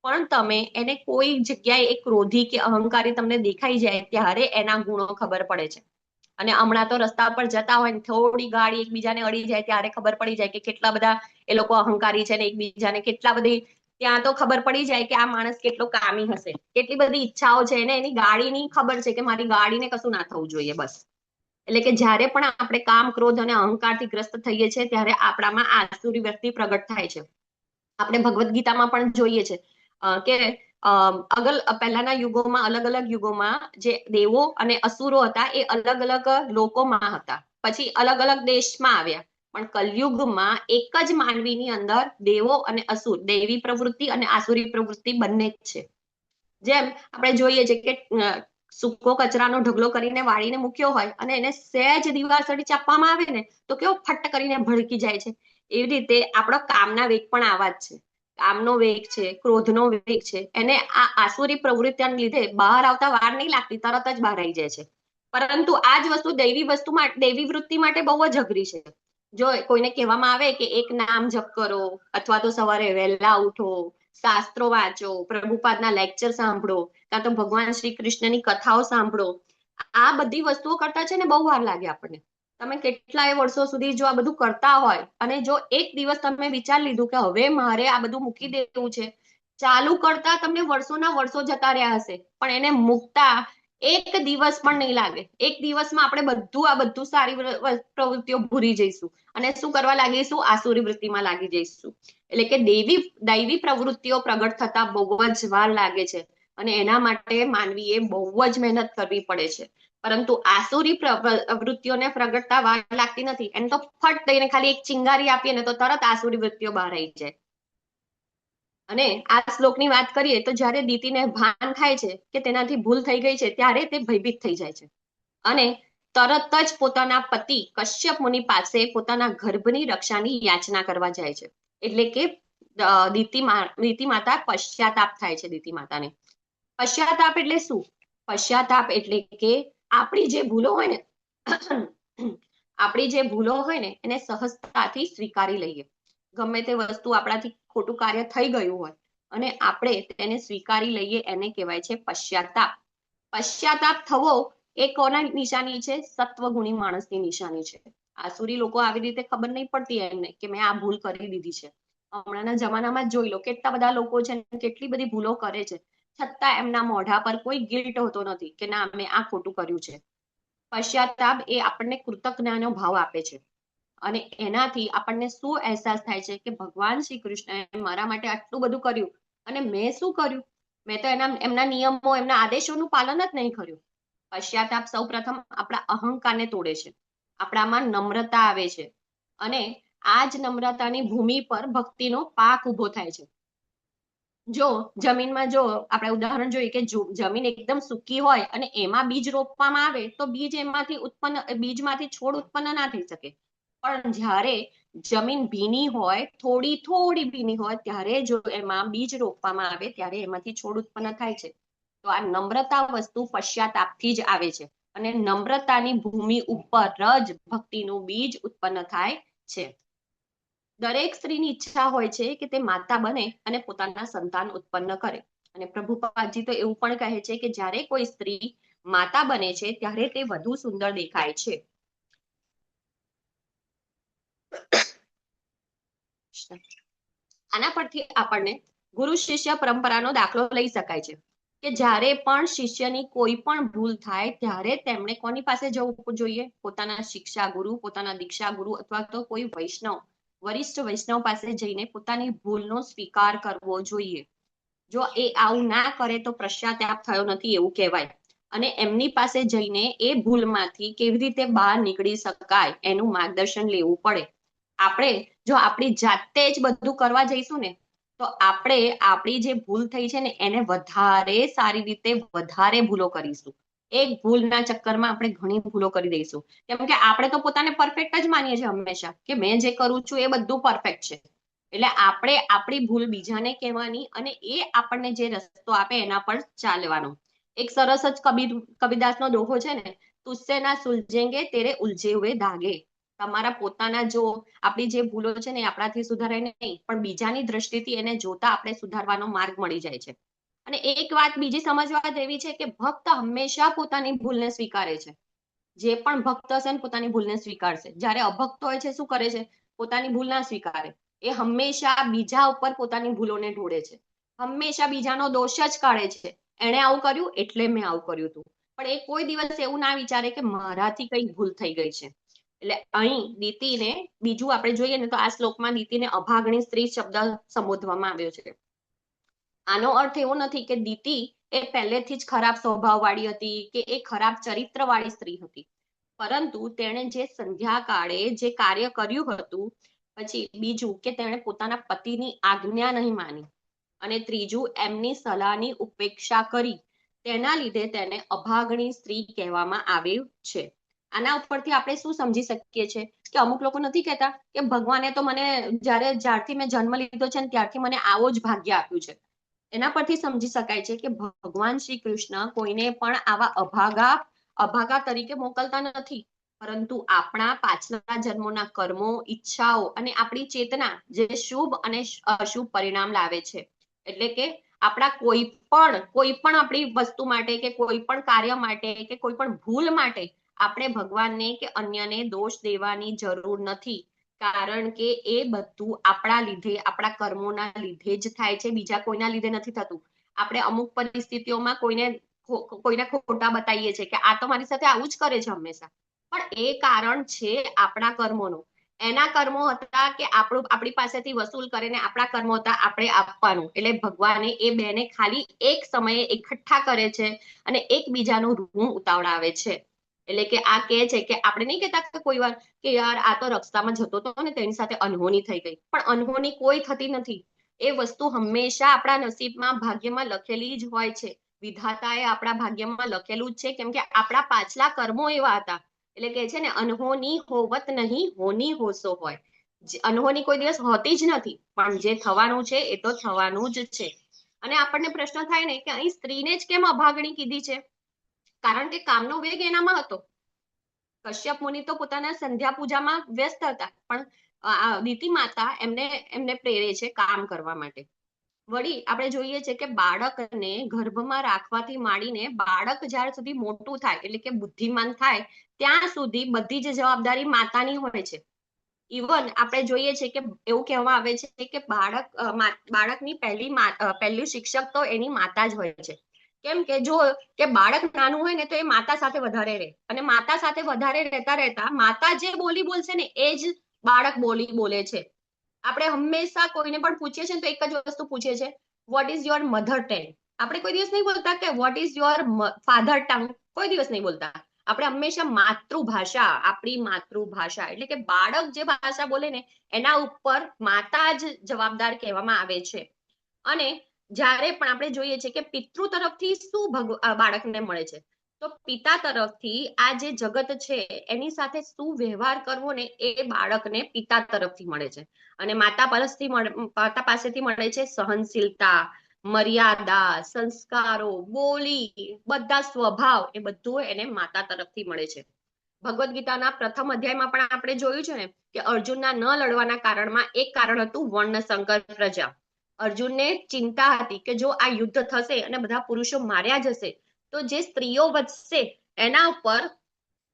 પણ તમે એને કોઈ જગ્યાએ એક ક્રોધી કે અહંકારી તમને દેખાઈ જાય ત્યારે એના ગુણો ખબર પડે છે. અને હમણાં તો રસ્તા પર જતા હોય ને થોડી ગાડી એકબીજાને અડી જાય ત્યારે ખબર પડી જાય કે કેટલા બધા એ લોકો અહંકારી છે ને એકબીજાને કેટલા બધી, ત્યાં તો ખબર પડી જાય કે આ માણસ કેટલો કામી હશે, કેટલી બધી ઈચ્છાઓ છે એને, એની ગાડીની ખબર છે કે મારી ગાડીને કશું ના થવું જોઈએ બસ. એટલે કે જ્યારે પણ આપણે કામ, ક્રોધ અને અહંકારથી ગ્રસ્ત થઈએ છીએ ત્યારે આપણામાં આસુરી વૃત્તિ પ્રગટ થાય છે. આપણે ભગવદ્ ગીતામાં પણ જોઈએ છે કે પહેલાના યુગોમાં, અલગ અલગ યુગોમાં જે દેવો અને અસુરો હતા એ અલગ અલગ લોકોમાં હતા, પછી અલગ અલગ દેશમાં આવ્યા, પણ કલયુગમાં એક જ માનવીની અંદર દેવો અને અસુર, દૈવી પ્રવૃત્તિ અને આસુરી પ્રવૃત્તિ બંને જ છે. જેમ આપણે જોઈએ છે કે સૂકો કચરાનો ઢગલો કરીને વાળીને મૂક્યો હોય અને એને સહેજ દિવાસળી ચાપવામાં આવે ને તો કેવો ફટ કરીને ભડકી જાય છે. એવી રીતે આપણો કામના વેગ પણ આવા જ છે. કામનો વેગ છે, ક્રોધનો વેગ છે, એને આ આસુરી પ્રવૃત્તિને લીધે બહાર આવતા વાર નહીં લાગતી, તરત જ બહાર આવી જાય છે. પરંતુ આ જ વસ્તુ દૈવી વૃત્તિ માટે બહુ જ અઘરી છે. જો કોઈને કહેવામાં આવે કે એક નામ જપ કરો, અથવા તો સવારે વહેલા ઉઠો, શાસ્ત્રો વાંચો, પ્રભુપાદના લેક્ચર સાંભળો, કાં તો ભગવાન શ્રી કૃષ્ણની કથાઓ સાંભળો, આ બધી વસ્તુઓ કરતા છે ને બહુ વાર લાગે આપણને. તમે કેટલાય વર્ષો સુધી જો આ બધું કરતા હોય અને જો એક દિવસ તમે વિચાર લીધું કે હવે મારે આ બધું મૂકી દેવું છે, ચાલુ કરતા તમને વર્ષોના વર્ષો જતા રહ્યા હશે, પણ એને મૂકતા એક દિવસ પણ નહીં લાગે. એક દિવસમાં આપણે આ બધું સારી પ્રવૃત્તિઓ ભૂલી જઈશું અને શું કરવા લાગીશું? આસુરી વૃત્તિમાં લાગી જઈશું. એટલે કે દૈવી પ્રવૃત્તિઓ પ્રગટ થતા બહુ જ વાર લાગે છે અને એના માટે માનવીએ બહુ જ મહેનત કરવી પડે છે. પરંતુ આસુરી વૃત્તિઓને પ્રગટતા વાર લાગતી નથી. એને તો ફટ દઈને ખાલી એક ચિંગારી આપીએ ને તો તરત આસુરી વૃત્તિઓ બહાર આવી જાય. અને આ શ્લોકની વાત કરીએ તો જ્યારે દીતીને ભાન થાય છે કે તેનાથી ભૂલ થઈ ગઈ છે ત્યારે તે ભયભીત થઈ જાય છે અને તરત જ પોતાના પતિ કશ્યપ મુનિ પાસે પોતાના ગર્ભની રક્ષાની યાચના કરવા જાય છે. એટલે કે દીતી માતા પશ્ચાતાપ થાય છે. દીતી માતાને પશ્ચાતાપ એટલે શું? પશ્ચાતાપ એટલે કે આપણી જે ભૂલો હોય ને એને સહજતાથી સ્વીકારી લઈએ. ગમે તે વસ્તુ આપણાથી ખોટું કાર્ય થઈ ગયું હોય અને આપણે તેને સ્વીકારી લઈએ, એને કહેવાય છે પશ્ચાતાપ. પશ્ચાતાપ થવો એ કોના નિશાની છે? સત્વગુણી માણસની નિશાની છે. આસુરી લોકો આવી રીતે ખબર નહીં પડતી એમને કે મેં આ ભૂલ કરી દીધી છે. હમણાંના જમાનામાં જ જોઈ લો, કેટલા બધા લોકો છે, કેટલી બધી ભૂલો કરે છે, છતાં એમના મોઢા પર કોઈ ગિલ્ટ હોતો નથી કે ના મેં આ ખોટું કર્યું છે. પશ્ચાતાપ એ આપણને કૃતજ્ઞતાનો ભાવ આપે છે અને એનાથી આપણને શું અહેસાસ થાય છે કે ભગવાન શ્રી કૃષ્ણએ મારા માટે આટલું બધું કર્યું અને મેં શું કર્યું? મેં તો એમના નિયમો, એમના આદેશોનું પાલન જ નહીં કર્યું. પશ્ચાતાપ સૌ પ્રથમ આપણા અહંકારને તોડે છે, આપણામાં નમ્રતા આવે છે અને આ જ નમ્રતાની ભૂમિ પર ભક્તિનો પાક ઉભો થાય છે. જો જમીનમાં જો આપણે ઉદાહરણ જોઈએ કે જમીન એકદમ સૂકી હોય અને એમાં બીજ રોપવામાં આવે તો બીજમાંથી છોડ ઉત્પન્ન ના થઈ શકે. પણ જ્યારે જમીન ભીની હોય, થોડી ભીની હોય, ત્યારે જો એમાં બીજ રોપવામાં આવે ત્યારે એમાંથી છોડ ઉત્પન્ન થાય છે. તો આ નમ્રતા વસ્તુ પશ્ચાતાપથી જ આવે છે અને નમ્રતાની ભૂમિ ઉપર જ ભક્તિનું બીજ ઉત્પન્ન થાય છે. દરેક સ્ત્રીની ઈચ્છા હોય છે કે તે માતા બને અને પોતાના સંતાન ઉત્પન્ન કરે. અને પ્રભુપાદજી તો એવું પણ કહે છે કે જ્યારે કોઈ સ્ત્રી માતા બને છે ત્યારે તે વધુ સુંદર દેખાય છે. આના પરથી આપણને ગુરુ શિષ્ય પરંપરાનો દાખલો લઈ શકાય છે કે જ્યારે પણ શિષ્યની કોઈ પણ ભૂલ થાય ત્યારે તેમણે કોની પાસે જવું જોઈએ? પોતાના શિક્ષા ગુરુ, પોતાના દીક્ષા ગુરુ અથવા તો કોઈ વરિષ્ઠ વૈષ્ણવ પાસે જઈને પોતાની ભૂલનો સ્વીકાર કરવો જોઈએ. જો એ આવું ના કરે તો પશ્ચાતાપ થયો નથી એવું કહેવાય. અને એમની પાસે જઈને એ ભૂલમાંથી કેવી રીતે બહાર નીકળી શકાય એનું માર્ગદર્શન લેવું પડે. આપણે જો આપણી જાતે જ બધું કરવા જઈશું ને તો આપણે આપણી જે ભૂલ થઈ છે ને એને વધારે સારી રીતે વધારે ભૂલો કરીશું. એક ભૂલના ચક્કરમાં આપણે ઘણી ભૂલો કરી દઈશું, કેમ કે આપણે તો પોતાને પરફેક્ટ જ માનીએ છીએ હંમેશા કે મેં જે કરું છું એ બધું પરફેક્ટ છે. એટલે આપણે આપણી ભૂલ બીજાને કહેવાની અને એ આપણને જે રસ્તો આપે એના પર ચાલવાનો. એક સરસ જ કબીરદાસનો દોહો છે ને, તુસ્સે ના સુલઝેંગે તેરે ઉલझे हुए धागे. તમારા પોતાના જો આપણી જે ભૂલો છે ને આપણાથી સુધારાય નહીં, પણ બીજાની દ્રષ્ટિથી એને જોતા આપણે સુધારવાનો માર્ગ મળી જાય છે. અને એક વાત બીજી સમજવા જેવી છે કે ભક્ત હંમેશા પોતાની ભૂલને સ્વીકારે છે. જે પણ ભક્ત હશે ને પોતાની ભૂલને સ્વીકારશે. જ્યારે અભક્ત હોય છે શું કરે છે? પોતાની ભૂલ ના સ્વીકારે. એ હંમેશા બીજા ઉપર પોતાની ભૂલોને ઢોળે છે, હંમેશા બીજાનો દોષ જ કાઢે છે. એણે આવું કર્યું એટલે મેં આવું કર્યું હતું, પણ એ કોઈ દિવસ એવું ના વિચારે કે મારાથી કઈ ભૂલ થઈ ગઈ છે. એટલે અહીં દીતીને બીજું આપણે જોઈએ ને તો આ શ્લોકમાં દીતીને અભાગણી સ્ત્રી શબ્દ સંબોધવામાં આવ્યો છે. આનો અર્થ એવો નથી કે દીતી એ પહેલેથી જ ખરાબ સ્વભાવ વાળી હતી કે એ ખરાબ ચરિત્ર વાળી સ્ત્રી હતી, પરંતુ તેણે જે સંધ્યા કાળે જે કાર્ય કર્યું હતું, પછી બીજું કે તેણે પોતાના પતિની આજ્ઞા નહીં માની, અને ત્રીજું એમની સલાહની ઉપેક્ષા કરી, તેના લીધે તેને અભાગણી સ્ત્રી કહેવામાં આવ્યું છે. આના ઉપરથી આપણે શું સમજી શકીએ છીએ કે અમુક લોકો નથી કહેતા કે ભગવાને તો મને જ્યારથી મેં જન્મ લીધો છે ને ત્યારથી મને આવો જ ભાગ્ય આપ્યું છે. એના પરથી સમજી શકાય છે કે ભગવાન શ્રી કૃષ્ણ કોઈને પણ આવા અભાગા તરીકે મોકલતા નથી, પરંતુ આપણા પાછલા જન્મોના કર્મો, ઈચ્છાઓ અને આપણી ચેતના જે શુભ અને અશુભ પરિણામ લાવે છે. એટલે કે આપણા કોઈ પણ આપણી વસ્તુ માટે કે કોઈ પણ કાર્ય માટે કે કોઈ પણ ભૂલ માટે આપણે ભગવાનને કે અન્યને દોષ દેવાની જરૂર નથી, કારણ કે એ બધું આપણા લીધે, આપણા કર્મોના લીધે જ થાય છે, બીજા કોઈના લીધે નથી થતું. આપણે અમુક પરિસ્થિતિઓમાં કોઈને ખોટા બતાવીએ છીએ કે આ તો મારી સાથે આવું જ કરે છે હંમેશા, પણ એ કારણ છે આપણા કર્મોનો. એના કર્મો હતા કે આપણી પાસેથી વસૂલ કરીને આપણા કર્મો હતા આપણે આપવાનું. એટલે ભગવાને એ બેને ખાલી એક સમયે એકઠા કરે છે અને એકબીજાનું ઋણ ઉતાવળાવે છે. એટલે કે આ કહે છે કે આપણે નહીં કહેતા કે કોઈ વાર કે યાર આ તો રસ્તામાં જતો હતો ને તેની સાથે અનહોની થઈ ગઈ, પણ અનહોની કોઈ થતી નથી. એ વસ્તુ હંમેશા આપણા નસીબમાં, ભાગ્યમાં લખેલી જ હોય છે. વિધાતાએ આપણા ભાગ્યમાં લખેલું જ છે, કેમ કે આપણા પાછલા કર્મો એવા હતા. એટલે કે છે ને અનહોની હોવત નહીં, હોની હોશો હોય. અનહોની કોઈ દિવસ હોતી જ નથી, પણ જે થવાનું છે એ તો થવાનું જ છે. અને આપણને પ્રશ્ન થાય ને કે અહીં સ્ત્રીને જ કેમ અભાગણી કીધી છે? કારણ કે કામનો વેગ એનામાં હતો. કશ્યપ મુનિ તો પોતાના સંધ્યા પૂજામાં વ્યસ્ત હતા, પણ દીતી માતા એમને પ્રેરે છે કામ કરવા માટે. વળી આપણે જોઈએ છે કે બાળકને ગર્ભમાં રાખવાથી માંડીને બાળક જ્યાર સુધી મોટું થાય, એટલે કે બુદ્ધિમાન થાય, ત્યાં સુધી બધી જ જવાબદારી માતાની હોય છે. ઇવન આપણે જોઈએ છે કે એવું કહેવામાં આવે છે કે બાળકની પહેલી શિક્ષક તો એની માતા જ હોય છે. કેમ કે જો કે બાળક નાનું હોય ને તો એ માતા સાથે વધારે રહે, અને માતા સાથે વધારે રહેતા માતા જે બોલી બોલશે ને એ જ બાળક બોલે છે. આપણે હંમેશા કોઈને પણ પૂછીએ છીએ તો એક જ વસ્તુ પૂછીએ છીએ, what is your mother tongue? આપણે કોઈ દિવસ નહીં બોલતા કે what is your father tongue, કોઈ દિવસ નહીં બોલતા. આપણે હંમેશા માતૃભાષા, આપણી માતૃભાષા, એટલે કે બાળક જે ભાષા બોલે ને એના ઉપર માતા જ જવાબદાર કહેવામાં આવે છે. અને જ્યારે પણ આપણે જોઈએ છે કે પિતૃ તરફથી શું બાળકને મળે છે, તો પિતા તરફથી આ જે જગત છે એની સાથે શું વ્યવહાર કરવો ને એ બાળકને પિતા તરફથી મળે છે. અને માતા પાસેથી મળે છે સહનશીલતા, મર્યાદા, સંસ્કારો, બોલી, બધા સ્વભાવ, એ બધું એને માતા તરફથી મળે છે. ભગવદ ગીતાના પ્રથમ અધ્યાયમાં પણ આપણે જોયું છે ને કે અર્જુનના ન લડવાના કારણમાં એક કારણ હતું વર્ણ સંકર પ્રજા. અર્જુનને ચિંતા હતી કે જો આ યુદ્ધ થશે અને બધા પુરુષો માર્યા જશે તો જે સ્ત્રીઓ વધશે એના ઉપર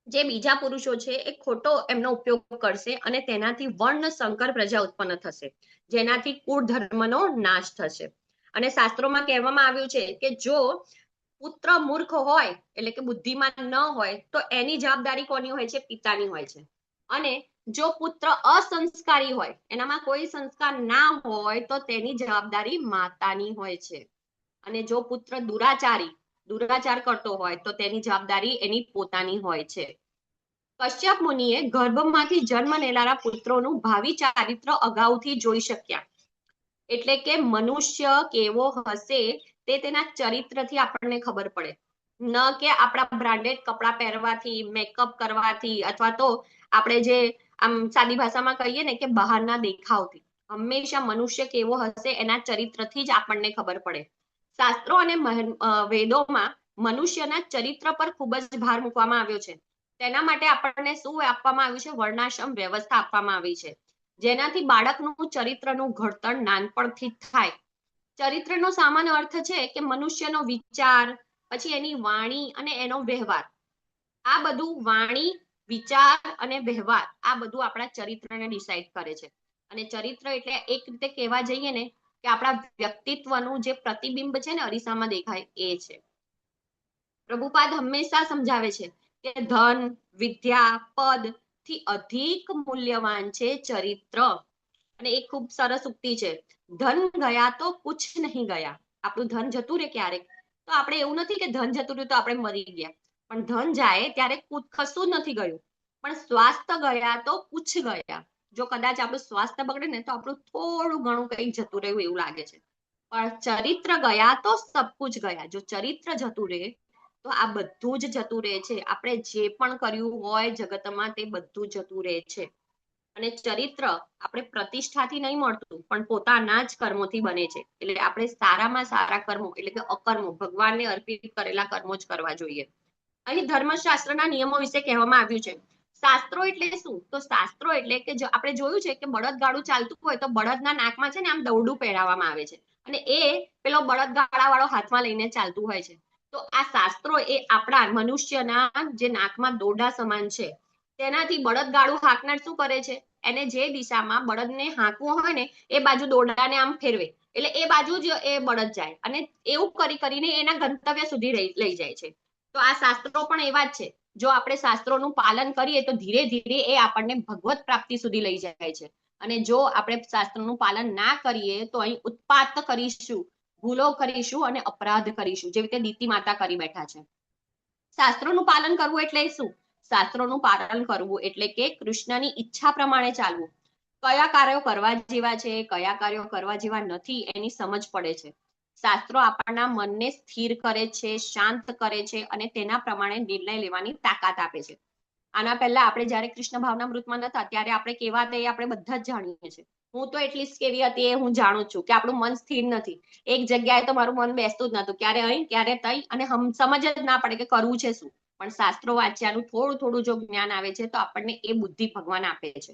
જે બીજા પુરુષો છે એ ખોટો એમનો ઉપયોગ કરશે અને તેનાથી વર્ણ સંકર પ્રજા ઉત્પન્ન થશે, જેનાથી કુળ ધર્મનો નાશ થશે. અને શાસ્ત્રોમાં કહેવામાં આવ્યું છે કે જો પુત્ર મૂર્ખ હોય, એટલે કે બુદ્ધિમાન ન હોય, તો એની જવાબદારી કોની હોય છે? પિતાની હોય છે. અને જો પુત્ર અસંસ્કારી હોય, એનામાં કોઈ સંસ્કાર ના હોય, તો તેની જવાબદારી માતાની હોય છે. અને જો પુત્ર દુરાચાર કરતો હોય તો તેની જવાબદારી એની પોતાની હોય છે. કશ્યપ મુનિએ ગર્ભમાંથી જન્મ લેનારા પુત્રોનું ભાવિ ચારિત્ર અગાઉથી જોઈ શક્યા. એટલે કે મનુષ્ય કેવો હશે તે તેના ચરિત્રથી આપણને ખબર પડે. ન કે આપણા બ્રાન્ડેડ કપડાં પહેરવાથી, મેકઅપ કરવાથી, અથવા તો આપણે જે આમ સાદી ભાષામાં કહીએ ને કે બહારના દેખાવથી. હંમેશા મનુષ્ય કેવો હશે એના ચરિત્રથી જ આપણને ખબર પડે. શાસ્ત્રો અને વેદોમાં મનુષ્યના ચરિત્ર પર ખૂબ જ ભાર મૂકવામાં આવ્યો છે. તેના માટે આપણને શું આપવામાં આવ્યું છે? વર્ણાશ્રમ વ્યવસ્થા આપવામાં આવી છે, જેનાથી બાળકનું ચરિત્રનું ઘડતર નાનપણથી જ થાય. ચરિત્રનો સામાન્ય અર્થ છે કે મનુષ્યનો વિચાર, પછી એની વાણી અને એનો વ્યવહાર. આ બધું વાણી, વિચાર અને વ્યવહાર આ બધું આપણા ચરિત્રને ડિસાઈડ કરે છે. અને ચરિત્ર એટલે એક રીતે કહેવા જઈએ ને કે આપણા વ્યક્તિત્વનું જે પ્રતિબિંબ છે ને અરીસામાં દેખાય એ છે. પ્રભુપાદ હંમેશા સમજાવે છે કે ધન, વિદ્યા, પદ થી અધિક મૂલ્યવાન છે ચરિત્ર. અને એ ખૂબ સરસ ઉક્તિ છે, ધન ગયા તો કુછ નહીં ગયા. આપણું ધન જતું રહે ક્યારેક તો આપણે એવું નથી કે ધન જતું રહ્યું તો આપણે મરી ગયા, પણ ધન જાય ત્યારે કશું નથી ગયું, પણ સ્વાસ્થ્ય ગયા તો કુછ ગયા. જો કદાચ આપણું સ્વાસ્થ્ય બગડે ને તો આપણું થોડું ઘણું કંઈક જતું રહ્યું એવું લાગે છે, પણ ચરિત્ર ગયા તો સબ કુછ ગયા. જો ચરિત્ર જતું રહે તો આ બધું જ જતું રહે છે. આપણે જે પણ કર્યું હોય જગતમાં તે બધું જતું રહે છે. અને ચરિત્ર આપણે પ્રતિષ્ઠાથી નહીં મળતું, પણ પોતાના જ કર્મોથી બને છે. એટલે આપણે સારામાં સારા કર્મો એટલે કે અકર્મો, ભગવાનને અર્પિત કરેલા કર્મો જ કરવા જોઈએ. અહીં ધર્મશાસ્ત્રના નિયમો વિશે કહેવામાં આવ્યું છે. શાસ્ત્રો એટલે શું? તો શાસ્ત્રો એટલે કે આપણે જોયું છે કે બળદગાડું ચાલતું હોય તો બળદના નાકમાં છે ને આમ દવડું પહેરાવવામાં આવે છે, અને એ પેલો બળદગાડા વાળો હાથમાં લઈને ચાલતું હોય છે. તો આ શાસ્ત્રો એ આપણા મનુષ્યના જે નાકમાં દોરડા સમાન છે. તેનાથી બળદગાડું હાંકનાર શું કરે છે? એને જે દિશામાં બળદને હાંકવું હોય ને એ બાજુ દોરડાને આમ ફેરવે, એટલે એ બાજુ જ એ બળદ જાય, અને એવું કરીને એના ગંતવ્ય સુધી લઈ જાય છે. તો આ શાસ્ત્રો પણ એવા જ છે. જો આપણે શાસ્ત્રોનું પાલન કરીએ તો ધીરે ધીરે એ આપણને ભગવત પ્રાપ્તિ સુધી લઈ જાય છે. અને જો આપણે શાસ્ત્રોનું પાલન ના કરીએ તો અહીં ઉત્પાત કરીશું, ભૂલો કરીશું અને અપરાધ કરીશું, જેવી રીતે દીતિ માતા કરી બેઠા છે. શાસ્ત્રોનું પાલન કરવું એટલે શું? શાસ્ત્રોનું પાલન કરવું એટલે કે કૃષ્ણની ઈચ્છા પ્રમાણે ચાલવું. કયા કાર્યો કરવા જેવા છે, કયા કાર્યો કરવા જેવા નથી, એની સમજ પડે છે. શાસ્ત્રો આપણા મનને સ્થિર કરે છે, શાંત કરે છે, અને તેના પ્રમાણે નિર્ણય લેવાની તાકાત આપે છે. આના પહેલા આપણે જયારે કૃષ્ણ ભાવનામૃતમાં નતા ત્યારે આપણે કેવા હતા એ આપણે બધા જ જાણીએ છીએ. હું તો એટલી કેવી હતી એ હું જાણું છું કે આપણું મન સ્થિર નથી. એક જગ્યાએ તો મારું મન બેસતું જ નતું, ક્યારે અહીં ક્યારે તઈ, અને સમજ જ ના પડે કે કરવું છે શું. પણ શાસ્ત્રો વાંચ્યાનું થોડું થોડું જો જ્ઞાન આવે છે તો આપણને એ બુદ્ધિ ભગવાન આપે છે.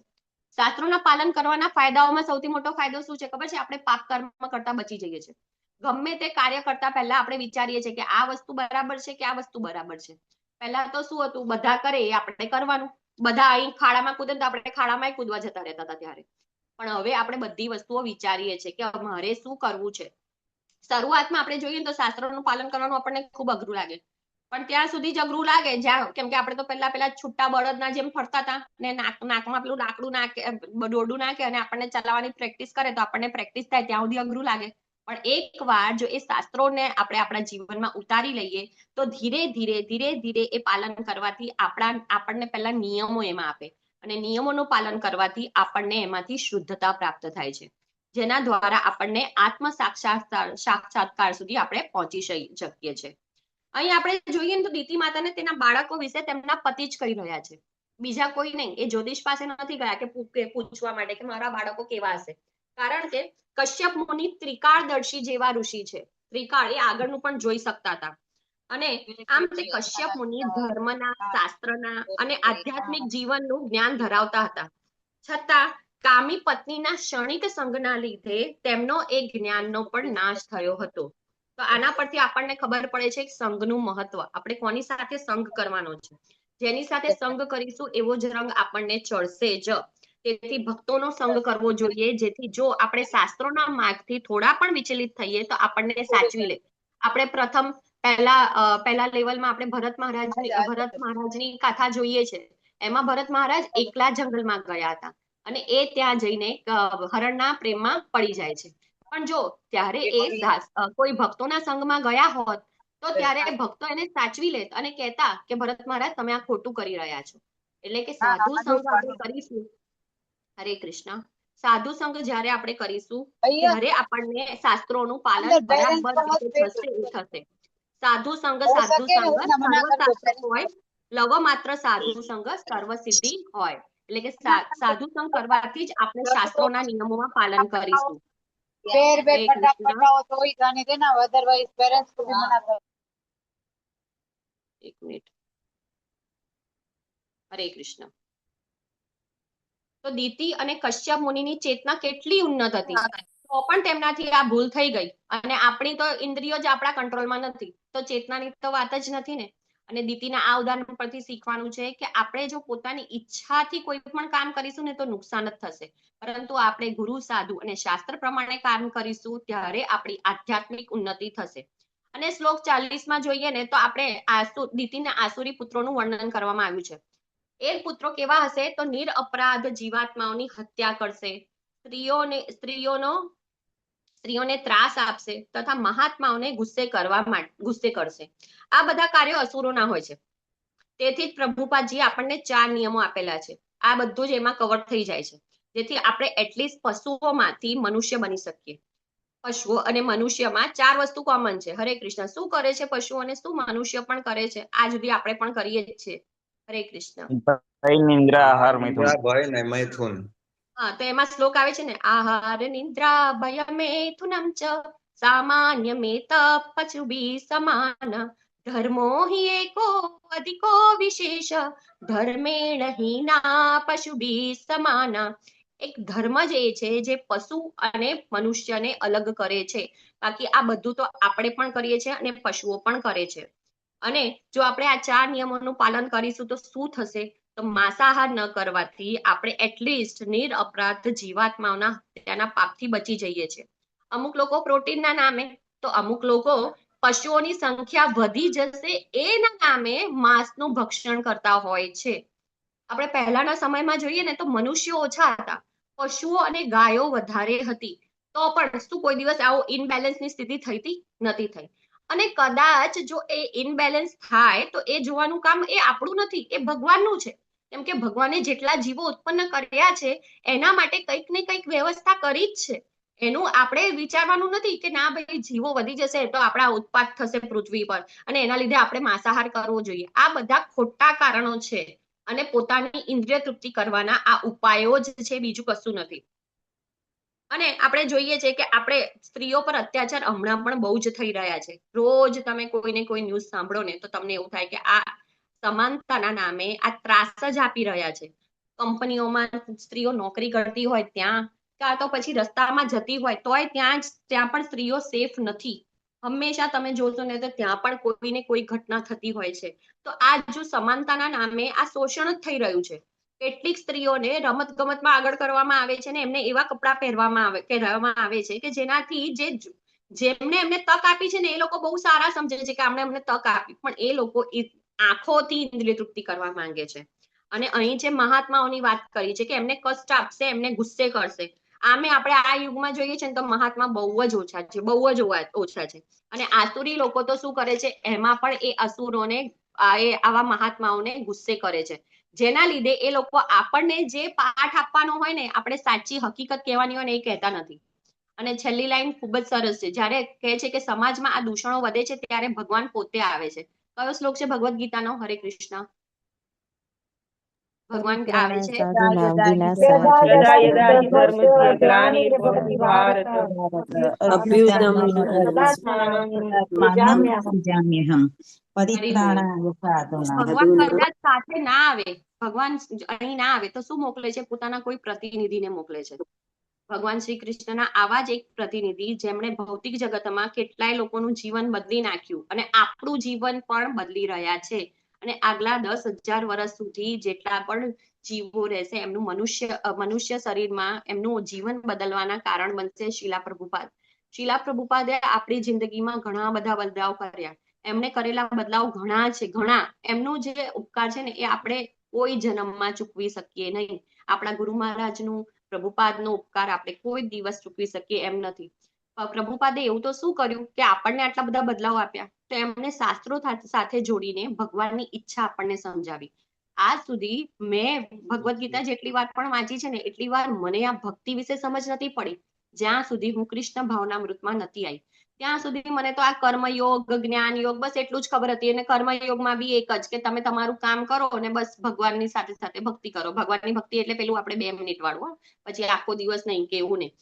શાસ્ત્રોના પાલન કરવાના ફાયદાઓમાં સૌથી મોટો ફાયદો શું છે ખબર છે? આપણે પાપ કર્મ કરતા બચી જઈએ છીએ. ગમે તે કાર્ય કરતા પહેલા આપણે વિચારીએ છીએ કે આ વસ્તુ બરાબર છે કે આ વસ્તુ બરાબર છે. પહેલા તો શું હતું, બધા કરે એ આપણે કરવાનું. બધા અહીં ખાડામાં કૂદે તો આપણે ખાડામાં કૂદવા જતા રહેતા હતા ત્યારે. પણ હવે આપણે બધી વસ્તુઓ વિચારીએ છીએ કે મારે શું કરવું છે. શરૂઆતમાં આપણે જોઈએ તો શાસ્ત્રોનું પાલન કરવાનું આપણને ખૂબ અઘરું લાગે, પણ ત્યાં સુધી જ અઘરું લાગે જ્યાં, કેમ કે આપણે તો પેલા છૂટા બળદના જેમ ફરતા હતા ને નાકમાં પેલું લાકડું નાખે, દોરડું નાખે અને આપણને ચલાવવાની પ્રેક્ટિસ કરે તો આપણને પ્રેક્ટિસ થાય ત્યાં સુધી અઘરું લાગે. પણ એક વાર જો એ શાસ્ત્રોને આપણે આપણા જીવનમાં ઉતારી લઈએ તો ધીરે ધીરે ધીરે ધીરે એ પાલન કરવાથી આપણને પહેલા નિયમો એમાં આપે, અને નિયમોનું પાલન કરવાથી આપણને એમાંથી શુદ્ધતા પ્રાપ્ત થાય છે, જેના દ્વારા આપણને આત્મ સાક્ષાત્કાર સુધી આપણે પહોંચી શકીએ છીએ. અહીં આપણે જોઈએ ને તો દીતિ માતાને તેના બાળકો વિશે તેમના પતિ જ કહી રહ્યા છે, બીજા કોઈ નહીં. એ જ્યોતિષ પાસે નથી ગયા કે પૂછવા માટે કે મારા બાળકો કેવા હશે, કારણ કે કશ્યપ મુનિ ત્રિકાળદર્શી જેવા ઋષિ છે. ત્રિકાળ એ આગળનું પણ જોઈ શકતા હતા, અને આમ તે કશ્યપ મુનિ ધર્મના, શાસ્ત્રના અને આધ્યાત્મિક જીવનનું જ્ઞાન ધરાવતા હતા. છતાં કામી પત્નીના ક્ષણિક સંગના લીધે તેમનો એ જ્ઞાનનો પણ નાશ થયો હતો. તો આના પરથી આપણને ખબર પડે છે કે સંઘનું મહત્વ. આપણે કોની સાથે સંઘ કરવાનો છે, જેની સાથે સંઘ કરીશું એવો જ રંગ આપણને ચડશે જ. તેથી ભક્તોનો સંઘ કરવો જોઈએ, જેથી જો આપણે શાસ્ત્રોના માર્ગથી થોડા પણ વિચલિત થઈએ તો આપણને સાચવી લે. આપણે પ્રથમ પહેલા લેવલમાં આપણે ભરત મહારાજની કથા જોઈએ છે. એમાં ભરત મહારાજ એકલા જંગલમાં ગયા હતા અને એ ત્યાં જઈને હરણના પ્રેમમાં પડી જાય છે. પણ જો ત્યારે એ કોઈ ભક્તોના સંઘમાં ગયા હોત તો ત્યારે ભક્તો એને સાચવી લેત અને કહેતા કે ભરત મહારાજ તમે આ ખોટું કરી રહ્યા છો. એટલે કે સાધુ સંઘ આપણે કરીશું, હરે કૃષ્ણ, સાધુ સંઘ જયારે આપણે કરીશું ત્યારે આપણને શાસ્ત્રોનું પાલન બરાબર થશે. સાધુ સંગ સર્વ શાસ્ત્ર હોય, લવ માત્ર સાધુ સંગ સર્વ સિદ્ધિ હોય. એટલે કે સાધુ સંગ કરવાથી જ આપણે શાસ્ત્રોના નિયમોમાં પાલન કરીશું. એક મિનિટ. હરે કૃષ્ણ. તો દીતિ અને કશ્યપ મુનિની ચેતના કેટલી ઉન્નત હતી, તો પણ તેમનાથી આ ભૂલ થઈ ગઈ. અને આપણી તો ઇન્દ્રિયો જ આપણા કંટ્રોલમાં નથી, તો ચેતનાની તો વાત જ નથી ને. અને દીતિના આ ઉદાહરણ પરથી શીખવાનું છે કે આપણે જો પોતાની ઈચ્છાથી કોઈ પણ કામ કરીશું ને તો નુકસાન જ થશે, પરંતુ આપણે ગુરુ સાધુ અને શાસ્ત્ર પ્રમાણે કામ કરીશું ત્યારે આપણી આધ્યાત્મિક ઉન્નતિ થશે. અને શ્લોક 40 જોઈએ ને તો આપણે દીતિના આસુરી પુત્રોનું વર્ણન કરવામાં આવ્યું છે. એ પુત્રો કેવા હશે તો નિરઅપરાધ જીવાત્માઓની હત્યા કરશે, સ્ત્રીઓને ત્રાસ આપશે તથા મહાત્માઓને ગુસ્સે કરશે. આ બધા કાર્યો અસુરોના હોય છે. તેથી જ પ્રભુપાદજી આપણને 4 નિયમો આપેલા છે. આ બધું જ એમાં કવર થઈ જાય છે, જેથી આપણે એટલીસ્ટ પશુઓમાંથી મનુષ્ય બની શકીએ. પશુઓ અને મનુષ્યમાં 4 વસ્તુ કોમન છે. હરે કૃષ્ણ. શું કરે છે પશુઓ અને શું મનુષ્ય પણ કરે છે, આ સુધી આપણે પણ કરીએ જ છીએ. હરે કૃષ્ણ. નિંદ્રા આહાર મૈથુન. હા, તો એમાં શ્લોક આવે છે ને, આહાર નિદ્રા ભય મેથુનમ ચ સામાન્ય મેત પશુભી સમાન ધર્મો હિ એકો અધિકો વિશેષ ધર્મેણ હીના પશુભી સમાના. એક ધર્મ જ એ છે જે પશુ અને મનુષ્યને અલગ કરે છે. બાકી આ બધું તો આપણે પણ કરીએ છીએ અને પશુઓ પણ કરે છે. અને જો આપણે આ 4 નિયમોનું પાલન કરીશું તો શું થશે, તો માંસાહાર ન કરવાથી આપણે એટલીસ્ટ નિરઅપરાધ જીવાત્માઓના હત્યાના પાપથી બચી જઈએ છીએ. અમુક લોકો પ્રોટીનના નામે, તો અમુક લોકો પશુઓની સંખ્યા વધી જશે એના નામે માંસનું ભક્ષણ કરતા હોય છે. આપણે પહેલાના સમયમાં જોઈએ ને તો મનુષ્યો ઓછા હતા, પશુઓ અને ગાયો વધારે હતી, તો પણ શું કોઈ દિવસ આવો ઇનબેલેન્સની સ્થિતિ થઈ નથી થઈ. અને કદાચ જો એ ઇનબેલેન્સ થાય તો એ જોવાનું કામ એ આપણું નથી, એ ભગવાનનું છે. કેમ કે ભગવાને જેટલા જીવો ઉત્પન્ન કર્યા છે એના માટે કંઈક ને કંઈક વ્યવસ્થા કરી જ છે. એનું આપણે વિચારવાનું નથી કે ના ભાઈ જીવો વધી જશે તો આપણા ઉત્પાત થશે પૃથ્વી પર અને એના લીધે આપણે માંસાહાર કરવો જોઈએ. આ બધા ખોટા કારણો છે અને પોતાની ઇન્દ્રિય તૃપ્તિ કરવાના આ ઉપાયો જ છે, બીજું કશું નથી. અને આપણે જોઈએ છે કે આપણે સ્ત્રીઓ પર અત્યાચાર હમણાં પણ બહુ જ થઈ રહ્યા છે. રોજ તમે કોઈને કોઈ ન્યૂઝ સાંભળો ને તો તમને એવું થાય કે આ સમાનતાના નામે આ ત્રાસ જ આપી રહ્યા છે. કંપનીઓમાં સ્ત્રીઓ નોકરી કરતી હોય ત્યાં, કાં તો પછી રસ્તામાં જતી હોય તોય ત્યાં પણ સ્ત્રીઓ સેફ નથી. હંમેશા તમે જોશો ને તો ત્યાં પણ કોઈને કોઈ ઘટના થતી હોય છે. તો આ જો સમાનતાના નામે આ શોષણ જ થઈ રહ્યું છે. કેટલીક સ્ત્રીઓને રમત ગમતમાં આગળ કરવામાં આવે છે ને એમને એવા કપડા પહેરવામાં આવે છે કે જેનાથી જેમને એમને તક આપી છે ને એ લોકો બહુ સારા સમજે છે કે આમણે અમને તક આપી, પણ એ લોકો આંખોથી ઇન્દ્રિય તૃપ્તિ કરવા માંગે છે. અને અહીં જે મહાત્માઓની વાત કરી છે કે એમને કષ્ટ આપશે, એમને ગુસ્સે કરશે. આમે આપણે આ યુગમાં જોઈએ છે ને તો મહાત્મા બહુ જ ઓછા છે, બહુ જ ઓછા છે. અને આસુરી લોકો તો શું કરે છે, એમાં પણ એ અસુરોને આવા મહાત્માઓને ગુસ્સે કરે છે. જેના લીધે એ લોકો આપણને જે પાઠ આપવાનો હોય ને, આપણે સાચી હકીકત કહેવાની હોય ને એ કહેતા નથી. અને છેલ્લી લાઈન ખૂબ જ સરસ છે, જ્યારે કહે છે કે સમાજમાં આ દૂષણો વધે છે ત્યારે ભગવાન પોતે આવે છે. કયો શ્લોક છે ભગવદ ગીતાનો? હરે કૃષ્ણ. ભગવાન આવે છે ભગવાન કદાચ સાથે ના આવે, ભગવાન અહીં ના આવે તો શું મોકલે છે? પોતાના કોઈ પ્રતિનિધિને મોકલે છે. ભગવાન શ્રી કૃષ્ણના આવા જ એક પ્રતિનિધિ જેમણે ભૌતિક જગતમાં કેટલાય લોકોનું જીવન બદલી નાખ્યું અને આપણું જીવન પણ બદલી રહ્યા છે. અને આગલા 10,000 વર્ષ સુધી જેટલા પણ જીવો રહેશે એમનું મનુષ્ય શરીરમાં એમનું જીવન બદલવાના કારણ બનશે શીલા પ્રભુપાદ. શીલા પ્રભુપાદે આપણી જિંદગીમાં ઘણા બધા બદલાવ કર્યા. એમને કરેલા બદલાવ ઘણા છે, ઘણા. એમનું જે ઉપકાર છે ને એ આપણે કોઈ જન્મમાં ચૂકવી શકીએ નહીં. આપણા ગુરુ મહારાજનું, પ્રભુપાદનો ઉપકાર આપણે કોઈ દિવસ ચૂકવી શકીએ એમ નથી. પ્રભુપાદે એવું તો શું કર્યું કે આપણને આટલા બધા બદલાવ આપ્યા, તો એમને શાસ્ત્રો સાથે જોડીને ભગવાનની ઈચ્છા આપણને સમજાવી. આજ સુધી મેં ભગવદ ગીતા જેટલી વાર પણ વાંચી છે ને એટલી વાર મને આ ભક્તિ વિશે સમજ નથી પડી જ્યાં સુધી હું કૃષ્ણ ભાવનામૃતમાં નથી આવી. ત્યાં સુધી મને તો આ કર્મયોગ, જ્ઞાન યોગ બસ એટલું જ ખબર હતી. અને કર્મયોગમાં બી એક જ કે તમે તમારું કામ કરો અને બસ ભગવાનની સાથે સાથે ભક્તિ કરો. ભગવાનની ભક્તિ એટલે પેલું આપણે 2 મિનિટ વાળું, પછી આખો દિવસ નહીં કે એવું નહીં.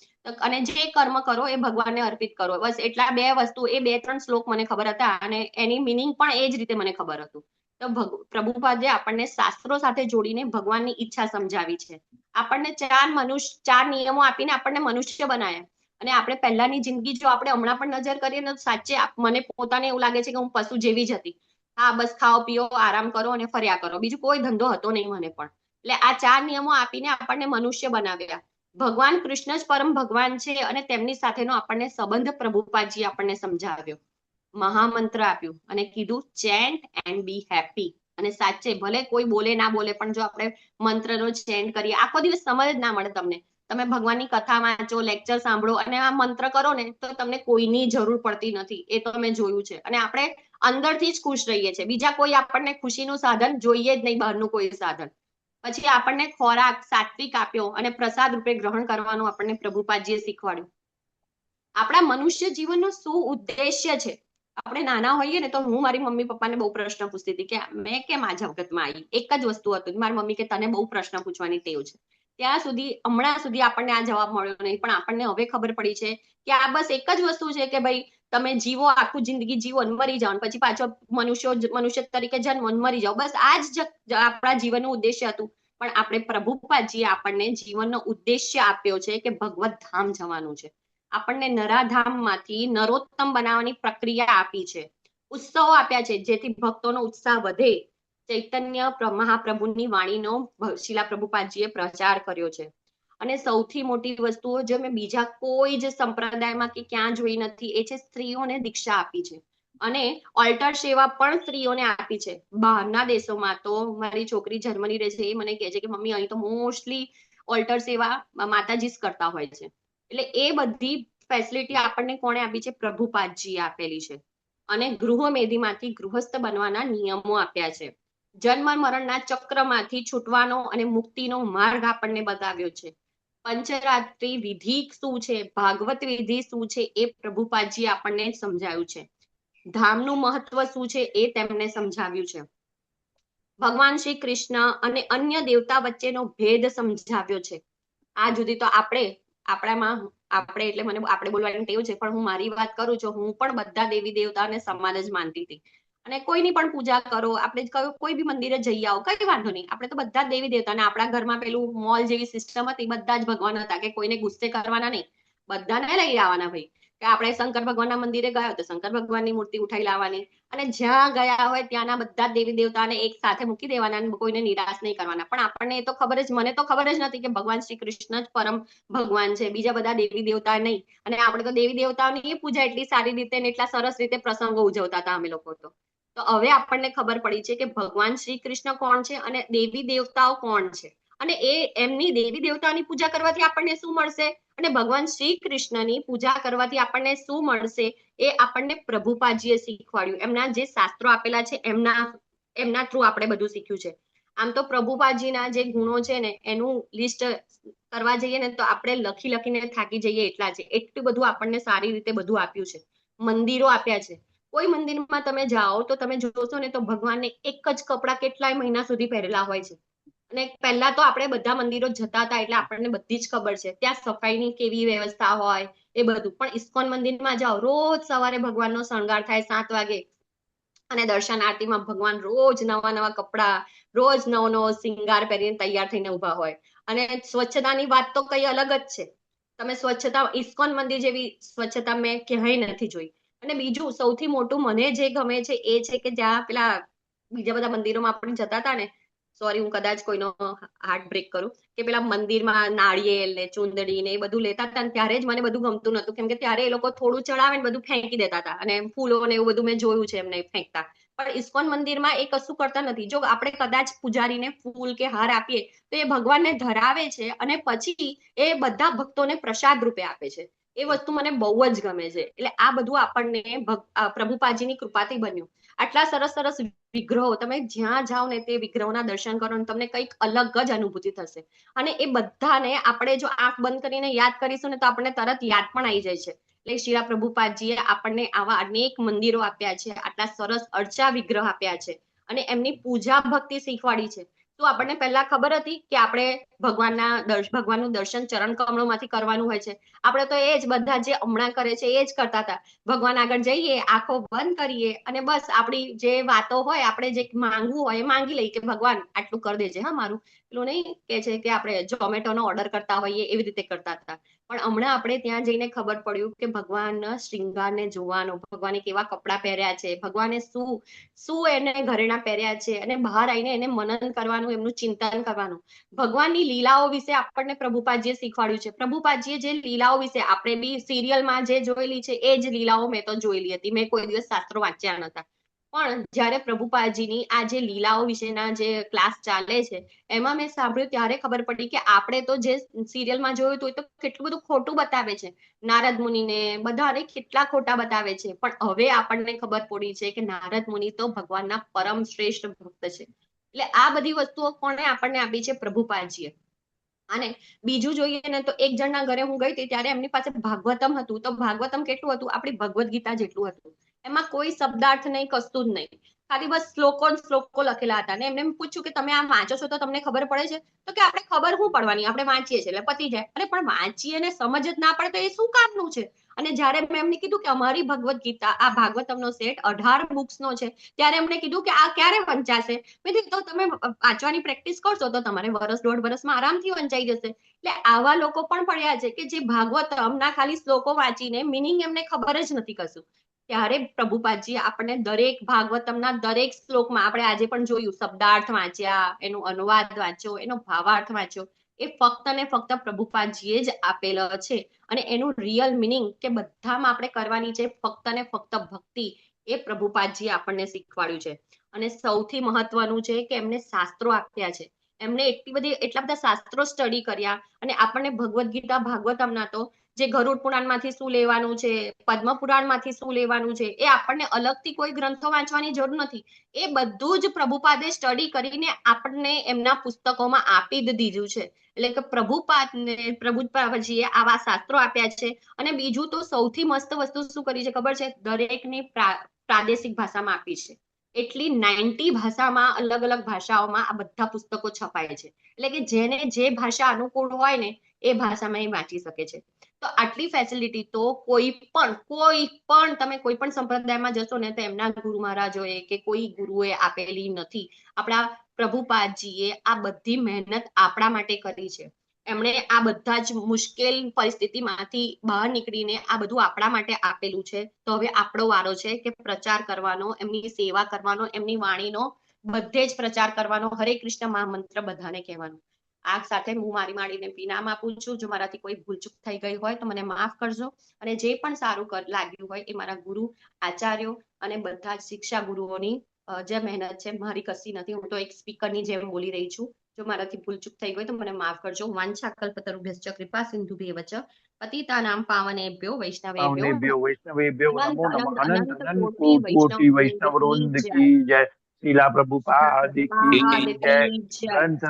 અને જે કર્મ કરો એ ભગવાનને અર્પિત કરો, બસ એટલા 2 વસ્તુ, એ 2-3 શ્લોક મને ખબર હતા અને એની મિનિંગ પણ એ જ રીતે મને ખબર હતું. તો પ્રભુપાદે આપણને શાસ્ત્રો સાથે જોડીને ભગવાનની ઈચ્છા સમજાવી છે. આપણને 4 નિયમો આપીને આપણને મનુષ્ય બનાવ્યા. અને આપણે પહેલાની જિંદગી જો આપણે હમણાં પણ નજર કરીએ ને, સાચે મને પોતાને એવું લાગે છે કે હું પશુ જેવી જ હતી. હા, બસ ખાઓ પીઓ, આરામ કરો અને ફર્યા કરો, બીજું કોઈ ધંધો હતો નહીં મને પણ. એટલે આ 4 નિયમો આપીને આપણને મનુષ્ય બનાવ્યા. ભગવાન કૃષ્ણ જ પરમ ભગવાન છે અને તેમની સાથેનો આપણને સંબંધ પ્રભુપાદજી આપણને સમજાવ્યો. મહામંત્ર આપ્યું અને કીધું ચેન્ટ એન્ડ બી હેપી. અને સાચે ભલે કોઈ બોલે ના બોલે, પણ જો આપણે મંત્રનો ચેન્ટ કરીએ, આખો દિવસ સમજ જ ના મળે તમને. તમે ભગવાનની કથા વાંચો, લેક્ચર સાંભળો અને આ મંત્ર કરો ને, તો તમને કોઈની જરૂર પડતી નથી. એ તો મેં જોયું છે. અને આપણે અંદરથી જ ખુશ રહીએ છીએ. બીજા કોઈ આપણને ખુશીનું સાધન જોઈએ જ નહીં, બહારનું કોઈ સાધન. પછી આપણને ખોરાક સાત્વિક આપ્યો અને પ્રસાદ રૂપે ગ્રહણ કરવાનું આપણને પ્રભુપાદજીએ શીખવાડ્યું. આપણા મનુષ્ય જીવનનો શું ઉદ્દેશ્ય છે? આપણે નાના હોઈએ ને તો હું મારી મમ્મી પપ્પાને બહુ પ્રશ્ન પૂછતી હતી કે મેં કેમ આ જગતમાં આવી. એક જ વસ્તુ હતું, મારી મમ્મી કે તને બહુ પ્રશ્ન પૂછવાની ટેવ છે. ત્યાં સુધી, હમણાં સુધી આપણને આ જવાબ મળ્યો નહીં, પણ આપણને હવે ખબર પડી છે કે આ બસ એક જ વસ્તુ છે કે ભાઈ તમે જીવો, આખું જિંદગી જીવો, મરી જાઓ, પછી પાછો મનુષ્ય તરીકે જન્મ, મરી જાઓ. બસ આ જ આપણા જીવનનું ઉદ્દેશ્ય હતું. પણ આપણે પ્રભુપાદજીએ આપણને જીવનનો ઉદ્દેશ્ય આપ્યો છે કે ભગવત ધામ જવાનું છે. આપણને નરાધામમાંથી નરોત્તમ બનાવવાની પ્રક્રિયા આપી છે. ઉત્સવો આપ્યા છે જેથી ભક્તોનો ઉત્સાહ વધે. ચૈતન્ય મહાપ્રભુની વાણીનો શીલા પ્રભુપાદજીએ પ્રચાર કર્યો છે. અને સૌથી મોટી વસ્તુઓ જે મેં બીજા કોઈ જ સંપ્રદાયમાં કે ક્યાં જોઈ નથી, એ છે સ્ત્રીઓને દીક્ષા આપી છે. અને ઓલ્ટર સેવા પણ સ્ત્રીઓને આપી છે. બહારના દેશોમાં તો મારી છોકરી જર્મની રહે છે, એ મને કહે છે કે મમ્મી અહીં તો મોસ્ટલી ઓલ્ટર સેવા માતાજી જ કરતા હોય છે. એટલે એ બધી ફેસિલિટી આપણને કોણે આપી છે? પ્રભુપાદજીએ આપેલી છે. અને ગૃહમેધીમાંથી ગૃહસ્થ બનવાના નિયમો આપ્યા છે. જન્મ મરણના ચક્રમાંથી છૂટવાનો અને મુક્તિનો માર્ગ આપણને બતાવ્યો છે. પંચરાત્રિ વિધિ શું છે, ભાગવત વિધિ શું છે, એ પ્રભુપાદજીએ આપણને સમજાવ્યું છે. ધામનું મહત્વ શું છે એ તેમને સમજાવ્યું છે. ભગવાન શ્રી કૃષ્ણ અને અન્ય દેવતા વચ્ચેનો ભેદ સમજાવ્યો છે. આ સુધી તો આપણામાં એટલે મને આપણે બોલવાની ટેવ છે, પણ હું મારી વાત કરું છું. હું પણ બધા દેવી દેવતાને સમાન જ માનતી હતી. અને કોઈની પણ પૂજા કરો, આપણે કોઈ બી મંદિરે જઈ આવો, કઈ વાંધો નહીં. આપણે તો બધા દેવી દેવતાને, આપણા ઘરમાં પેલું મોલ જેવી સિસ્ટમ હતી, બધા જ ભગવાન હતા કે કોઈને ગુસ્સે કરવાના નહીં, બધાને લઈ આવવાના. ભાઈ કે આપણે શંકર ભગવાનના મંદિરે ગયા તો શંકર ભગવાનની મૂર્તિ ઉઠાઈ લાવવાની. અને જ્યાં ગયા હોય ત્યાંના બધા દેવી દેવતાને એક સાથે મૂકી દેવાના, કોઈને નિરાશ નહીં કરવાના. પણ આપણને તો ખબર જ, મને તો ખબર જ નથી કે ભગવાન શ્રી કૃષ્ણ જ પરમ ભગવાન છે, બીજા બધા દેવી દેવતા નહીં. અને આપણે તો દેવી દેવતાઓની પૂજા એટલી સારી રીતે ને એટલા સરસ રીતે પ્રસંગો ઉજવતા હતા અમે લોકો તો હવે આપણને ખબર પડી છે કે ભગવાન શ્રી કૃષ્ણ કોણ છે અને દેવી દેવતાઓ કોણ છે. અને એમની દેવી દેવતાઓની પૂજા કરવાથી આપણને શું મળશે અને ભગવાન શ્રી કૃષ્ણની પૂજા કરવાથી આપણને શું મળશે એ આપણને પ્રભુપાદજીએ શીખવાડ્યું. એમના જે શાસ્ત્રો આપેલા છે એમના થ્રુ આપણે બધું શીખ્યું છે. આમ તો પ્રભુપાદજીના જે ગુણો છે ને એનું લિસ્ટ કરવા જઈએ ને તો આપણે લખીને થાકી જઈએ એટલા છે. એટલું બધું આપણને સારી રીતે બધું આપ્યું છે. મંદિરો આપ્યા છે. કોઈ મંદિરમાં તમે જાઓ તો તમે જોશો ને તો ભગવાનને એક જ કપડાં કેટલાય મહિના સુધી પહેરેલા હોય છે. અને પહેલા તો આપણે બધા મંદિરો જતા હતા એટલે આપણને બધી જ ખબર છે ત્યાં સફાઈની કેવી વ્યવસ્થા હોય એ બધું. પણ ઇસ્કોન મંદિરમાં જાઓ, રોજ સવારે ભગવાનનો શણગાર થાય 7 વાગે અને દર્શન આરતીમાં ભગવાન રોજ નવા કપડા, રોજ નવો શિંગાર પહેરીને તૈયાર થઈને ઉભા હોય. અને સ્વચ્છતાની વાત તો કઈ અલગ જ છે. તમે સ્વચ્છતા ઇસ્કોન મંદિર જેવી સ્વચ્છતા મેં ક્યાંય નથી જોઈ. અને બીજું સૌથી મોટું મને જે ગમે છે એ છે કે જ્યાં પેલા બીજા બધા મંદિરોમાં આપણે જતા હતા ને, સોરી હું કદાચ કોઈનો હાર્ટ બ્રેક કરું, કે પેલા મંદિરમાં નાળિયેર ને ચુંદડી ને એ બધું લેતા હતા ને ત્યારે જ મને બધું ગમતું નતું, કેમ કે ત્યારે એ લોકો થોડું ચડાવે ને બધું ફેંકી દેતા હતા અને ફૂલો ને એવું બધું મેં જોયું છે એમને ફેંકતા. પણ ઇસ્કોન મંદિરમાં એ કશું કરતા નથી. જો આપણે કદાચ પૂજારીને ફૂલ કે હાર આપીએ તો એ ભગવાનને ધરાવે છે અને પછી એ બધા ભક્તોને પ્રસાદ રૂપે આપે છે. એ વસ્તુ મને બહુ જ ગમે છે. એટલે આ બધું આપણને પ્રભુપાદજીની કૃપાથી બન્યું. આટલા સરસ વિગ્રહો, તમે જ્યાં જાઓ ને તે વિગ્રહોના દર્શન કરો ને તમને કંઈક અલગ જ અનુભૂતિ થશે. અને એ બધાને આપણે જો આંખ બંધ કરીને યાદ કરીશું ને તો આપણને તરત યાદ પણ આવી જાય છે. એટલે શિલા પ્રભુપાદજીએ આપણને આવા અનેક મંદિરો આપ્યા છે, આટલા સરસ અર્ચા વિગ્રહ આપ્યા છે અને એમની પૂજા ભક્તિ શીખવાડી છે. તો આપણને પહેલા ખબર હતી કે આપણે ભગવાનનું દર્શન ચરણ કમળોમાંથી કરવાનું હોય છે. આપણે તો એ જ બધા જે હમણાં કરે છે એ જ કરતા હતા. ભગવાન આગળ જઈએ, આંખો બંધ કરીએ અને બસ આપણી જે વાતો હોય, આપણે જે માંગવું હોય એ માંગી લઈએ કે ભગવાન આટલું કરી દેજે હા મારું. પેલું નહીં કે છે કે આપણે ઝોમેટોનો ઓર્ડર કરતા હોઈએ એવી રીતે કરતા હતા. પણ હમણાં આપણે ત્યાં જઈને ખબર પડ્યું કે ભગવાનના શ્રૃંગારને જોવાનો, ભગવાને કેવા કપડાં પહેર્યા છે, ભગવાને શું એને ઘરેણા પહેર્યા છે અને બહાર આવીને એને મનન કરવાનું, એમનું ચિંતન કરવાનું. ભગવાનની લીલાઓ વિશે આપણને પ્રભુપાદજીએ શીખવાડ્યું છે. પ્રભુપાદજીએ જે લીલાઓ વિશે આપણે બી સિરિયલમાં જે જોયેલી છે એ જ લીલાઓ મેં તો જોયેલી હતી. મેં કોઈ દિવસ શાસ્ત્રો વાંચ્યા નતા. પણ જ્યારે પ્રભુપાદજીની આ જે લીલાઓ વિશેના જે ક્લાસ ચાલે છે એમાં મેં સાંભળ્યું ત્યારે ખબર પડી કે આપણે તો જે સિરિયલમાં જોયું હતું એ તો કેટલું બધું ખોટું બતાવે છે. નારદ મુનિને બધાને કેટલા ખોટા બતાવે છે. પણ હવે આપણને ખબર પડી છે કે નારદ મુનિ તો ભગવાનના પરમ શ્રેષ્ઠ ભક્ત છે. એટલે આ બધી વસ્તુઓ કોણે આપણને આપી છે? પ્રભુપાદજીએ. અને બીજું જોઈએ ને તો એક જણના ઘરે હું ગઈ હતી ત્યારે એમની પાસે ભાગવતમ હતું. તો ભાગવતમ કેટલું હતું? આપણી ભગવદ્ ગીતા જેટલું હતું. એમાં કોઈ શબ્દાર્થ નહીં, કશું જ નહીં, ખાલી બસ શ્લોકો લખેલા હતા. અને એમને પૂછ્યું કે તમે આમ વાંચો છો તો તમને ખબર પડે છે? તો કે આપણે ખબર શું પડવાની, આપણે વાંચીએ છીએ એટલે પતી જાય. અરે પણ વાંચીએ ને સમજ જ ના પડે તો એ શું કામનું છે? અને જયારે મેં એમને કીધું કે અમારી ભગવદ્ ગીતા, આ ભાગવતમનો સેટ 18 બુક્સનો છે, ત્યારે એમને કીધું કે આ ક્યારે વંચાશે? મેં કીધું તો તમે વાંચવાની પ્રેક્ટિસ કરશો તો તમારે વર્ષ દોઢ વર્ષમાં આરામથી વંચાઈ જશે. એટલે આવા લોકો પણ પડ્યા છે કે જે ભાગવતમના ખાલી શ્લોકો વાંચીને મિનિંગ એમને ખબર જ નથી કશું. ત્યારે પ્રભુપાદજીએ આપણને દરેક ભાગવતમના દરેક શ્લોકમાં, આપણે આજે પણ જોયું, શબ્દાર્થ વાંચ્યા, એનો અનુવાદ વાંચ્યો, એનો ભાવાર્થ વાંચ્યો. એ ફક્ત ને ફક્ત પ્રભુપાદજીએ જ આપેલો છે. અને એનું રિયલ મિનિંગ કે બધામાં આપણે કરવાની છે ફક્ત ને ફક્ત ભક્તિ, એ પ્રભુપાદજીએ આપણને શીખવાડ્યું છે. અને સૌથી મહત્વનું છે કે એમને શાસ્ત્રો આપ્યા છે. એમને એટલા બધા શાસ્ત્રો સ્ટડી કર્યા અને આપણને ભગવદ્ ગીતા, ભાગવતમના તો જે ગરુડ પુરાણમાંથી શું લેવાનું છે, પદ્મ પુરાણમાંથી શું લેવાનું છે, એ આપણને અલગથી કોઈ ગ્રંથો વાંચવાની જરૂર નથી. એ બધું જ પ્રભુપાદે સ્ટડી કરીને આપણને એમના પુસ્તકોમાં આપી દીધું છે. એટલે કે પ્રભુપાદજીએ આવા શાસ્ત્રો આપ્યા છે. અને બીજું તો સૌથી મસ્ત વસ્તુ શું કરી છે ખબર છે? દરેકની પ્રાદેશિક ભાષામાં આપી છે. એટલી 90 ભાષામાં, અલગ અલગ ભાષાઓમાં આ બધા પુસ્તકો છપાય છે. એટલે કે જેને જે ભાષા અનુકૂળ હોય ને એ ભાષામાં એ વાંચી શકે છે. તો આટલી ફેસિલિટી તો કોઈ પણ તમે કોઈ પણ સંપ્રદાયમાં જશો ને તો એમના ગુરુ મહારાજોએ કે કોઈ ગુરુએ આપેલી નથી. આપણા પ્રભુપાદજીએ આ બધી મહેનત આપણા માટે કરી છે. એમણે આ બધા જ મુશ્કેલ પરિસ્થિતિમાંથી બહાર નીકળીને આ બધું આપણા માટે આપેલું છે. તો હવે આપણો વારો છે કે પ્રચાર કરવાનો, એમની સેવા કરવાનો, એમની વાણીનો બધે જ પ્રચાર કરવાનો, હરે કૃષ્ણ મહામંત્ર બધાને કહેવાનો. આ સાથે હું મારી માડીને વિરામ આપું છું. જો મારાથી કોઈ ભૂલચૂક થઈ ગઈ હોય તો મને માફ કરજો. અને જે પણ સારું લાગ્યું હોય એ મારા ગુરુ, આચાર્યો અને બધા જ શિક્ષા ગુરુઓની જે મહેનત છે, મારી કશી નથી. હું તો એક સ્પીકરની જેમ બોલી રહી છું. જો મારાથી ભૂલચૂક થઈ ગઈ તો મને માફ કરજો. વાંછા કલ્પતરુભ્યશ્ચ કૃપા સિંધુભ્યેવ ચ પતિતાનાં પાવનેભ્યો वैष्णवेभ्यो नमो नमः। अनंत अनंत अनंत कोटि कोटि वैष्णव वैष्णव वृंद वृंद की की जय। जय। शीला प्रभुपाद की प्रभुपाद जय। की जय। ग्रंथ